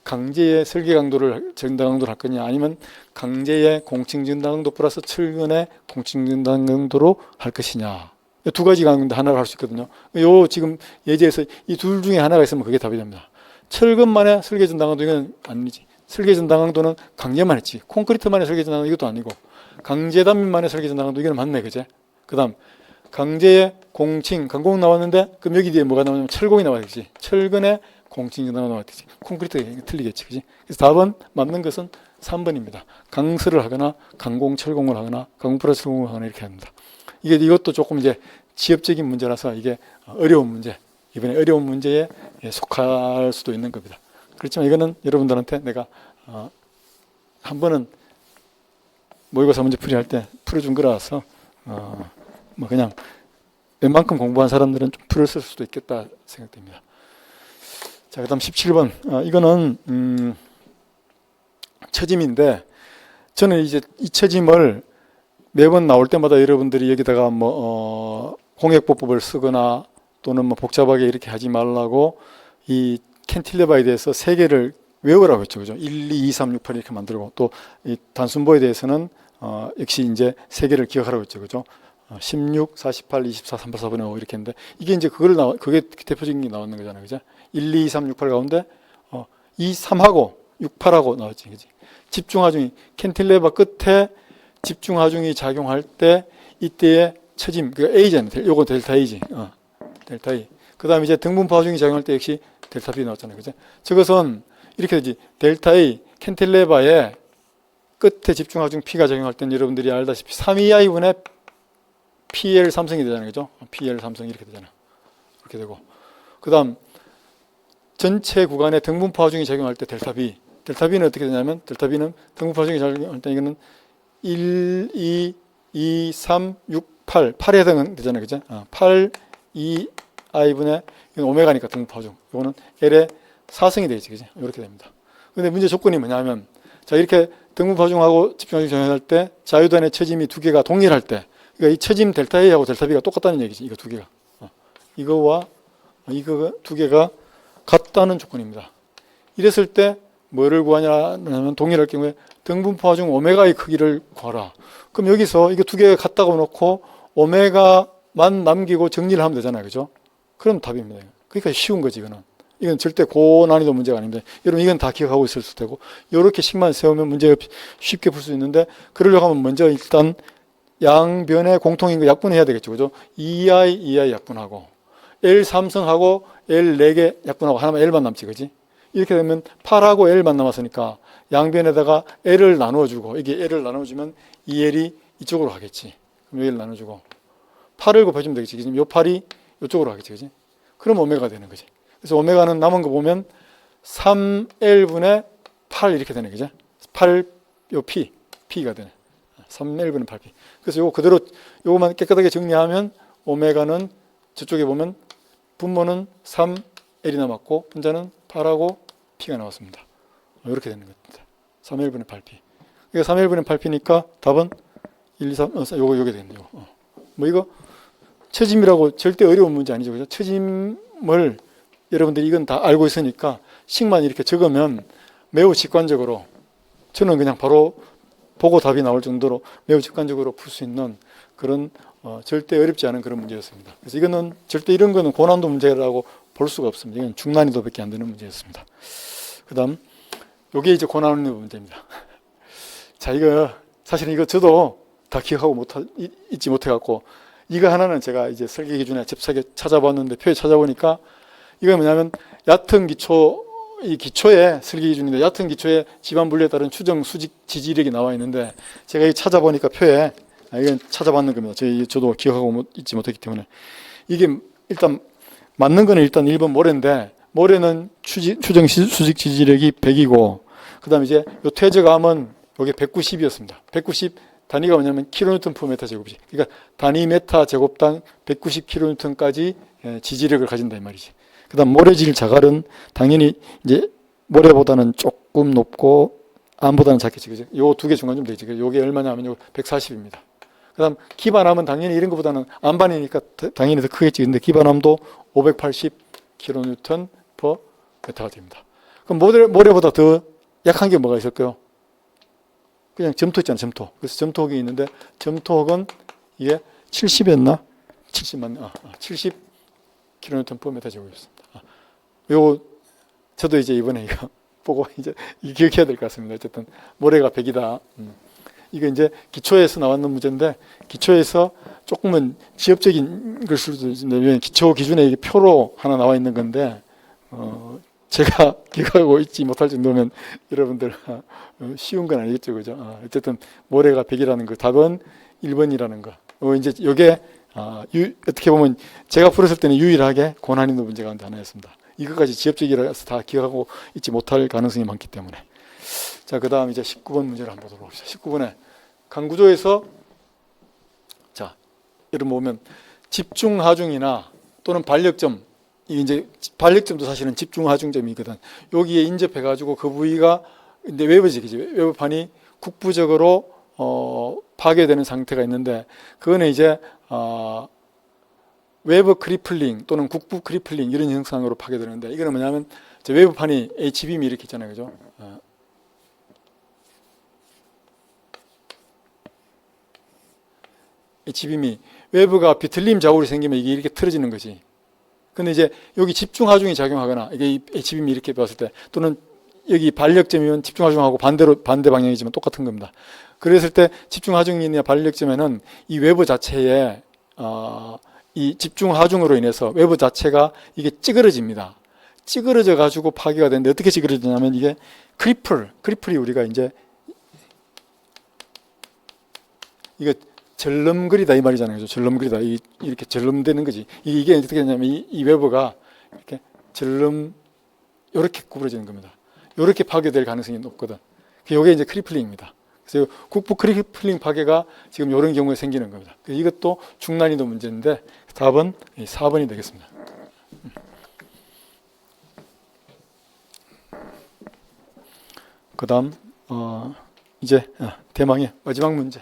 강제의 설계 강도를 전당 강도를 할 거냐, 아니면 강제의 공칭 전당 강도 플러스 철근의 공칭 전당 강도로 할 것이냐. 두 가지 강도 하나를 할 수 있거든요. 요 지금 예제에서 이 둘 중에 하나가 있으면 그게 답이 됩니다. 철근만의 설계 전당 강도 이건 아니지. 설계 전당 강도는 강제만 했지. 콘크리트만의 설계 전당 강도 이것도 아니고, 강제 단면만의 설계 전당 강도 이건 맞네, 그제? 그다음 강제의 공칭, 강공 나왔는데 그럼 여기 뒤에 뭐가 나오냐면 철공이 나와야 되지. 철근의 공칭 전당 강도 나와야 되지. 콘크리트가 틀리겠지, 그지? 그래서 답은 맞는 것은 3번입니다. 강설을 하거나 강공 철공을 하거나 강공 플러스 철공을 하거나 이렇게 합니다. 이것도 조금 이제 지엽적인 문제라서 이게 어려운 문제, 이번에 어려운 문제에 속할 수도 있는 겁니다. 그렇지만 이거는 여러분들한테 내가 한 번은 모의고사 문제 풀이할 때 풀어준 거라서 뭐 그냥 웬만큼 공부한 사람들은 좀 풀었을 수도 있겠다 생각됩니다. 자, 그다음 17번. 이거는 처짐인데, 저는 이제 이 처짐을 매번 나올 때마다 여러분들이 여기다가 공역보법을 쓰거나 또는 복잡하게 이렇게 하지 말라고 이 캔틸레버에 대해서 세 개를 외우라고 했죠, 그죠? 1, 2, 3, 6, 8 이렇게 만들고, 또 이 단순보에 대해서는 역시 이제 세 개를 기억하라고 했죠, 그죠? 16, 48, 24, 3, 4, 4분의 5 이렇게 했는데, 이게 이제 그게 대표적인 게 나오는 거잖아요, 그죠? 1, 2, 3, 6, 8 가운데 2, 3하고 6, 8하고 나왔지, 그지? 집중하중이 캔틸레버 끝에 집중하중이 작용할 때 이때의 처짐, 그 A잖아요. 요거 델타 A지. 델타 A. 그다음에 이제 등분포 하중이 작용할 때 역시 델타 B 나왔잖아요, 그죠? 저것은 이렇게 되지. 델타 A 캔틸레버의 끝에 집중하중 P가 작용할 때는 여러분들이 알다시피 3EI분의 PL 삼성이 되잖아요, 그죠? PL 삼성 이렇게 되잖아요. 이렇게 되고. 그다음 전체 구간에 등분포 하중이 작용할 때 델타 B. 델타 B는 어떻게 되냐면, 델타 B는 등분포 하중이 작용할 때 이거는 1, 2, 3, 6, 8. 8에 해당되잖아요, 그죠? 8, 2, I분의, 이건 오메가니까 등분포 하중. 이거는 L의 4승이 되겠지, 그죠? 이렇게 됩니다. 근데 문제 조건이 뭐냐면, 자, 이렇게 등분포 하중하고 집중하중 작용할 때 자유단의 처짐이 두 개가 동일할 때, 그러니까 이 처짐 델타 A하고 델타 B가 똑같다는 얘기지, 이거 두 개가. 이거 두 개가 같다는 조건입니다. 이랬을 때 뭐를 구하냐면, 동일할 경우에 등분포 하중 오메가의 크기를 구하라. 그럼 여기서 이거 두 개가 같다고 놓고 오메가만 남기고 정리를 하면 되잖아요, 그죠? 그럼 답입니다. 그러니까 쉬운 거지, 이거는. 이건 절대 고난이도 문제가 아닙니다. 여러분 이건 다 기억하고 있을 수도 되고, 이렇게 식만 세우면 문제 쉽게 풀 수 있는데, 그러려고 하면 먼저 일단 양변의 공통인 거 약분해야 되겠죠, 그죠? 2i 약분하고 L 삼성하고 L 4개 약분하고 하나만 L만 남지, 그지? 이렇게 되면 8하고 L만 남았으니까 양변에다가 L을 나누어주고, 이게 L을 나눠주면 2L이 이쪽으로 가겠지. 그럼 여기를 나눠주고 8을 곱해주면 되겠지. 지금 요 8이 이쪽으로 가겠지, 그지? 그럼 오메가 되는 거지. 그래서 오메가는 남은 거 보면 3L분의 8 이렇게 되네, 그죠? 8, 요 P가 되네. 3L분의 8P. 그래서 요거 그대로, 요거만 깨끗하게 정리하면 오메가는 저쪽에 보면 분모는 3L이 남았고 분자는 8하고 P가 나왔습니다. 이렇게 되는 겁니다. 3L분의 8P. 그러니까 3L분의 8P니까 답은 1, 2, 3, 요게 되겠네요. 뭐 이거 처짐이라고 절대 어려운 문제 아니죠, 그죠? 처짐을 여러분들이 이건 다 알고 있으니까 식만 이렇게 적으면 매우 직관적으로, 저는 그냥 바로 보고 답이 나올 정도로 매우 직관적으로 풀 수 있는 그런 절대 어렵지 않은 그런 문제였습니다. 그래서 이거는 절대 이런 거는 고난도 문제라고 볼 수가 없습니다. 이건 중난이도밖에 안 되는 문제였습니다. 그다음 요게 이제 고난이도 문제입니다. 자, 이거 사실은 이거 저도 다 기억하고 잊지 못해 갖고, 이거 하나는 제가 이제 설계 기준에 잽싸게 찾아봤는데, 표에 찾아보니까 이거 뭐냐면 얕은 기초, 이 기초의 설계 기준인데, 얕은 기초의 지반 분리에 따른 추정 수직 지지력이 나와 있는데, 제가 이 찾아보니까 표에, 이건 찾아봤는 겁니다. 저도 기억하고 잊지 못했기 때문에, 이게 일단 맞는 거는 일단 1번 모래인데, 모래는 추정 수직 지지력이 100이고, 그 다음에 이제 요 퇴적암은 요게 190이었습니다. 190 단위가 뭐냐면 kN/m 제곱이지. 그러니까 단위 메타 제곱당 190kN까지 지지력을 가진다 이 말이지. 그 다음 모래질 자갈은 당연히 이제 모래보다는 조금 높고 암보다는 작겠지. 그죠? 요 두 개 중간쯤 되겠지. 요게 얼마냐면 요 140입니다. 그 다음 기반암은 당연히 이런 것보다는 암반이니까 당연히 더 크겠지. 근데 기반암도 580kN/m가 됩니다. 그럼 모래보다 더 약한 게 뭐가 있을까요? 그냥 점토 있잖아요, 점토. 그래서 점토흙이 있는데, 점토흙은 이게 70이었나? 70 맞네. 70kN/m 제곱이었습니다. 요, 저도 이제 이번에 이거 보고 이제 기억해야 될 것 같습니다. 어쨌든, 모래가 100이다. 이거 이제 기초에서 나왔는 문제인데, 기초에서 조금은 지엽적인 걸 수도 있는데, 기초 기준에 이게 표로 하나 나와 있는 건데, 제가 기억하고 있지 못할 정도면 여러분들 쉬운 건 아니겠죠, 그죠? 어쨌든 모래가 100이라는 거, 답은 1번이라는 거. 이제 이게 어떻게 보면 제가 풀었을 때는 유일하게 고난이도 문제 가운데 하나였습니다. 이것까지 지엽적이라서 다 기억하고 있지 못할 가능성이 많기 때문에. 자, 그 다음 이제 19번 문제를 한번 보도록 합시다. 19번에 강구조에서 자, 여러분 보면 집중하중이나 또는 반력점, 이게 이제 반력점도 사실은 집중하중점이거든. 여기에 인접해가지고 그 부위가 근데 외부지, 그지? 외부판이 국부적으로 파괴되는 상태가 있는데 그거는 이제 외부 크리플링 또는 국부 크리플링 이런 현상으로 파괴되는데 이거는 뭐냐면 외부판이 H빔이 이렇게 있잖아요, 그죠? H빔이 외부가 비틀림 자국이 생기면 이게 이렇게 틀어지는 거지. 근데 이제 여기 집중하중이 작용하거나 이게 H빔이 이렇게 봤을 때 또는 여기 반력점이면 집중하중하고 반대 방향이지만 똑같은 겁니다. 그랬을 때 집중하중이나 반력점에는 이 외부 자체에 이 집중하중으로 인해서 외부 자체가 이게 찌그러집니다. 찌그러져 가지고 파괴가 되는데 어떻게 찌그러지냐면 이게 크리플이 우리가 이제 이거 절름거리다 이 말이잖아요. 절름거리다. 이렇게 절름되는 거지. 이게 어떻게 되냐면 이 외부가 이렇게 이렇게 구부러지는 겁니다. 이렇게 파괴될 가능성이 높거든. 이게 이제 크리플링입니다. 그래서 국부 크리플링 파괴가 지금 이런 경우에 생기는 겁니다. 이것도 중난이도 문제인데 답은 4번이 되겠습니다. 그 다음 이제 대망의 마지막 문제.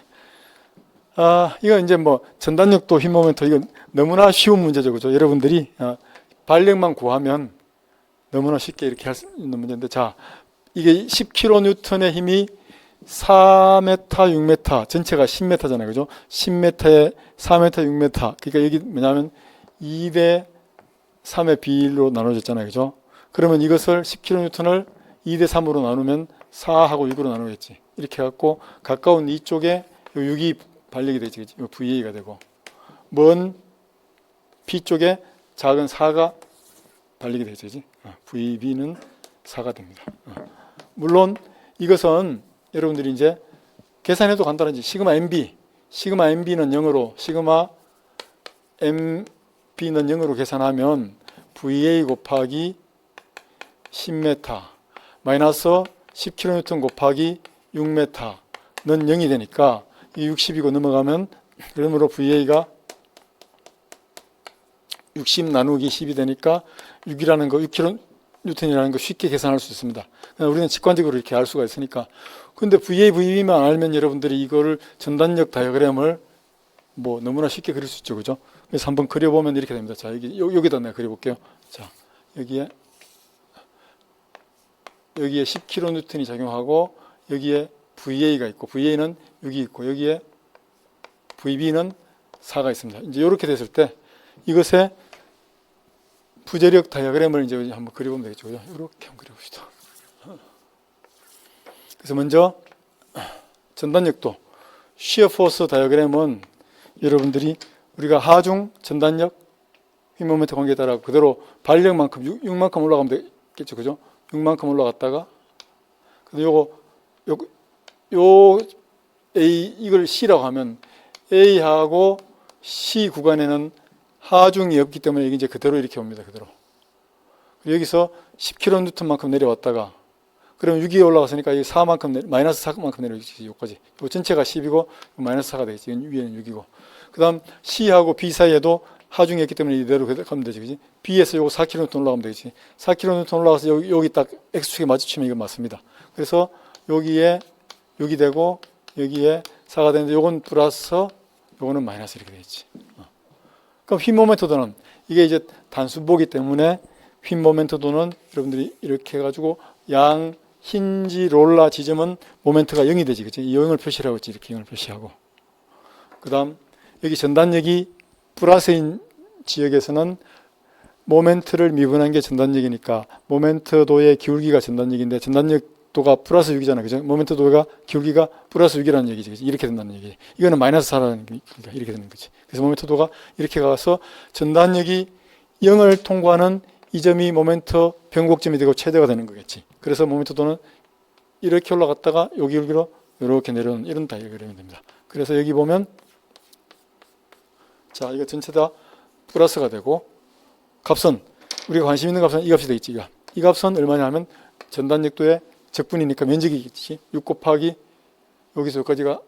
이거 이제 뭐 전단력도 힘모멘트 이건 너무나 쉬운 문제죠, 그죠? 여러분들이 반력만 구하면 너무나 쉽게 이렇게 할 수 있는 문제인데, 자, 이게 10kN의 힘이 4m, 6m, 전체가 10m잖아요, 그죠? 10m에 4m, 6m. 그러니까 여기 뭐냐면 2대 3의 비율로 나눠졌잖아요, 그죠? 그러면 이것을 10kN을 2대 3으로 나누면 4하고 6으로 나누겠지. 이렇게 해갖고 가까운 이쪽에 6이 반력이 되지, 그치? VA가 되고 먼 P 쪽에 작은 4가 반력이 되지, 그치? VB는 4가 됩니다. 물론 이것은 여러분들이 이제 계산해도 간단하지. 시그마 MB는 0으로 시그마 MB는 0으로 계산하면 VA 곱하기 10m 마이너스 10kN 곱하기 6m는 0이 되니까 이 60이고 넘어가면 그러므로 VA가 60 나누기 10이 되니까 6이라는 거, 6kN이라는 거 쉽게 계산할 수 있습니다. 우리는 직관적으로 이렇게 알 수가 있으니까. 근데 VA, VB만 알면 여러분들이 이거를 전단력 다이어그램을 뭐 너무나 쉽게 그릴 수 있죠, 그죠? 그래서 한번 그려보면 이렇게 됩니다. 자, 여기다 내가 그려볼게요. 자, 여기에 10kN 작용하고 여기에 VA가 있고 VA는 여기 있고 여기에 VB는 4가 있습니다. 이제 이렇게 됐을 때 이것의 부재력 다이어그램을 이제 한번 그려보면 되겠죠. 이렇게 한번 그려봅시다. 그래서 먼저 전단력도 시어 포스 다이어그램은 여러분들이 우리가 하중 전단력 힘 모멘트 관계에 따라 그대로 반력만큼 6만큼 올라가면 되겠죠, 그죠? 6만큼 올라갔다가 요 A 이걸 C라고 하면 A하고 C 구간에는 하중이 없기 때문에 이게 이제 그대로 이렇게 옵니다. 그대로. 여기서 10kN만큼 내려왔다가 그럼 6이 올라갔으니까 이 4만큼 마이너스 4만큼 내려오겠지. 여기까지. 이 전체가 10이고 마이너스 4가 되겠지. 위에는 6이고. 그다음 C하고 B 사이에도 하중이 있기 때문에 이대로 가면 되지. 그지? B에서 요거 4kN 올라가면 되겠지. 4kN 올라가서 여기 딱 X축에 마주치면 이건 맞습니다. 그래서 여기에 6이 되고 여기에 4가 되는데 요건 플러스 요거는 마이너스 이렇게 되겠지. 그럼 휨 모멘트도는 이게 이제 단순보기 때문에 휨 모멘트도는 여러분들이 이렇게 해가지고 양 힌지 롤라 지점은 모멘트가 0이 되지. 그치? 이 0을 표시하고 있지. 이렇게 0을 표시하고. 그 다음 여기 전단력이 플러스인 지역에서는 모멘트를 미분한 게 전단력이니까 모멘트도의 기울기가 전단력인데 전단력도가 플러스 6이잖아. 그죠? 모멘트도가 기울기가 플러스 6이라는 얘기지. 그치? 이렇게 된다는 얘기. 이거는 마이너스 4라는 얘기니까 이렇게 되는 거지. 그래서 모멘트도가 이렇게 가서 전단력이 0을 통과하는 이 점이 모멘트 변곡점이 되고 최대가 되는 거겠지. 그래서 모멘트도는 이렇게 올라갔다가 여기 기울기로 이렇게 내려오는 이런 다이어그램이 됩니다. 그래서 여기 보면 자, 이거 전체 다 플러스가 되고 값은 우리가 관심 있는 값은 이 값이 되겠지. 이 값은 얼마냐 하면 전단력도의 적분이니까 면적이겠지. 6 곱하기 여기서 여기까지가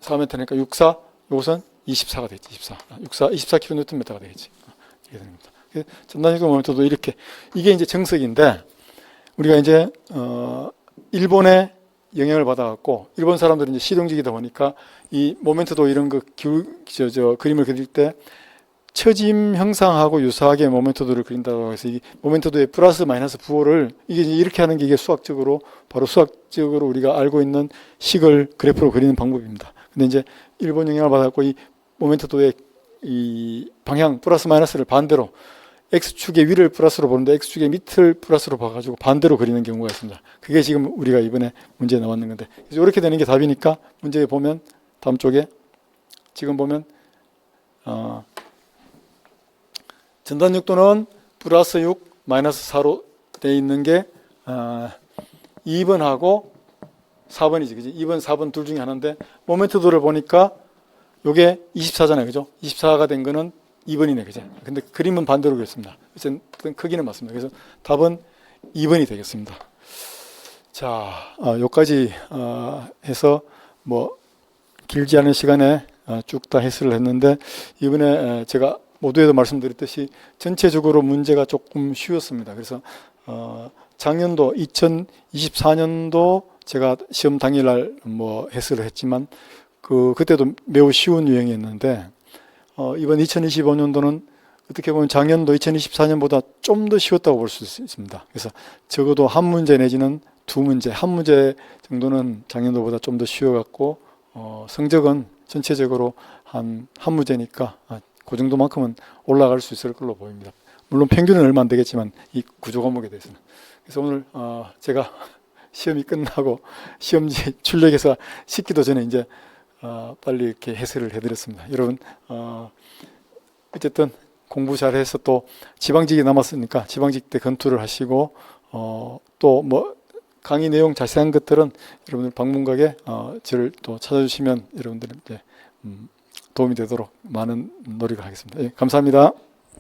4m니까 64 이것은 24가 되겠지. 24kNm가 되겠지. 이렇게 되는 겁니다. 전단력도 모멘트도 이렇게 이게 이제 정석인데 우리가 이제 일본의 영향을 받아갖고 일본 사람들은 이제 실용적이다 보니까 이 모멘트도 이런 거 그림을 그릴 때 처짐 형상하고 유사하게 모멘트도를 그린다고 해서 이 모멘트도의 플러스 마이너스 부호를 이게 이렇게 하는 게 이게 수학적으로 바로 수학적으로 우리가 알고 있는 식을 그래프로 그리는 방법입니다. 근데 이제 일본 영향을 받아갖고 이 모멘트도의 이 방향 플러스 마이너스를 반대로 X축의 위를 플러스로 보는데 X축의 밑을 플러스로 봐가지고 반대로 그리는 경우가 있습니다. 그게 지금 우리가 이번에 문제에 나왔는 건데 그래서 이렇게 되는 게 답이니까 문제에 보면 다음 쪽에 지금 보면 전단력도는 플러스 6 마이너스 4로 되어 있는 게 2번하고 4번이지. 그지? 2번 4번 둘 중에 하나인데 모멘트도를 보니까 요게 24잖아요. 그죠? 24가 된 거는 2번이네. 그죠? 근데 그림은 반대로 그렸습니다. 어쨌든 크기는 맞습니다. 그래서 답은 2번이 되겠습니다. 자, 여기까지 해서 뭐 길지 않은 시간에 쭉 다 해설을 했는데 이번에 제가 모두에도 말씀드렸듯이 전체적으로 문제가 조금 쉬웠습니다. 그래서 작년도 2024년도 제가 시험 당일날 뭐 해설을 했지만 그때도 매우 쉬운 유형이었는데 이번 2025년도는 어떻게 보면 작년도 2024년보다 좀 더 쉬웠다고 볼 수 있습니다. 그래서 적어도 한 문제 내지는 두 문제, 한 문제 정도는 작년도보다 좀 더 쉬워갖고 성적은 전체적으로 한 문제니까 그 정도만큼은 올라갈 수 있을 걸로 보입니다. 물론 평균은 얼마 안 되겠지만 이 구조 과목에 대해서는. 그래서 오늘 제가 시험이 끝나고 시험지 출력해서 씻기도 전에 이제 빨리 이렇게 해설을 해드렸습니다. 여러분 어쨌든 공부 잘해서 또 지방직이 남았으니까 지방직 때 검토를 하시고 또 뭐 강의 내용 자세한 것들은 여러분들 방문각에 저를 또 찾아주시면 여러분들 이제 도움이 되도록 많은 노력을 하겠습니다. 예, 감사합니다.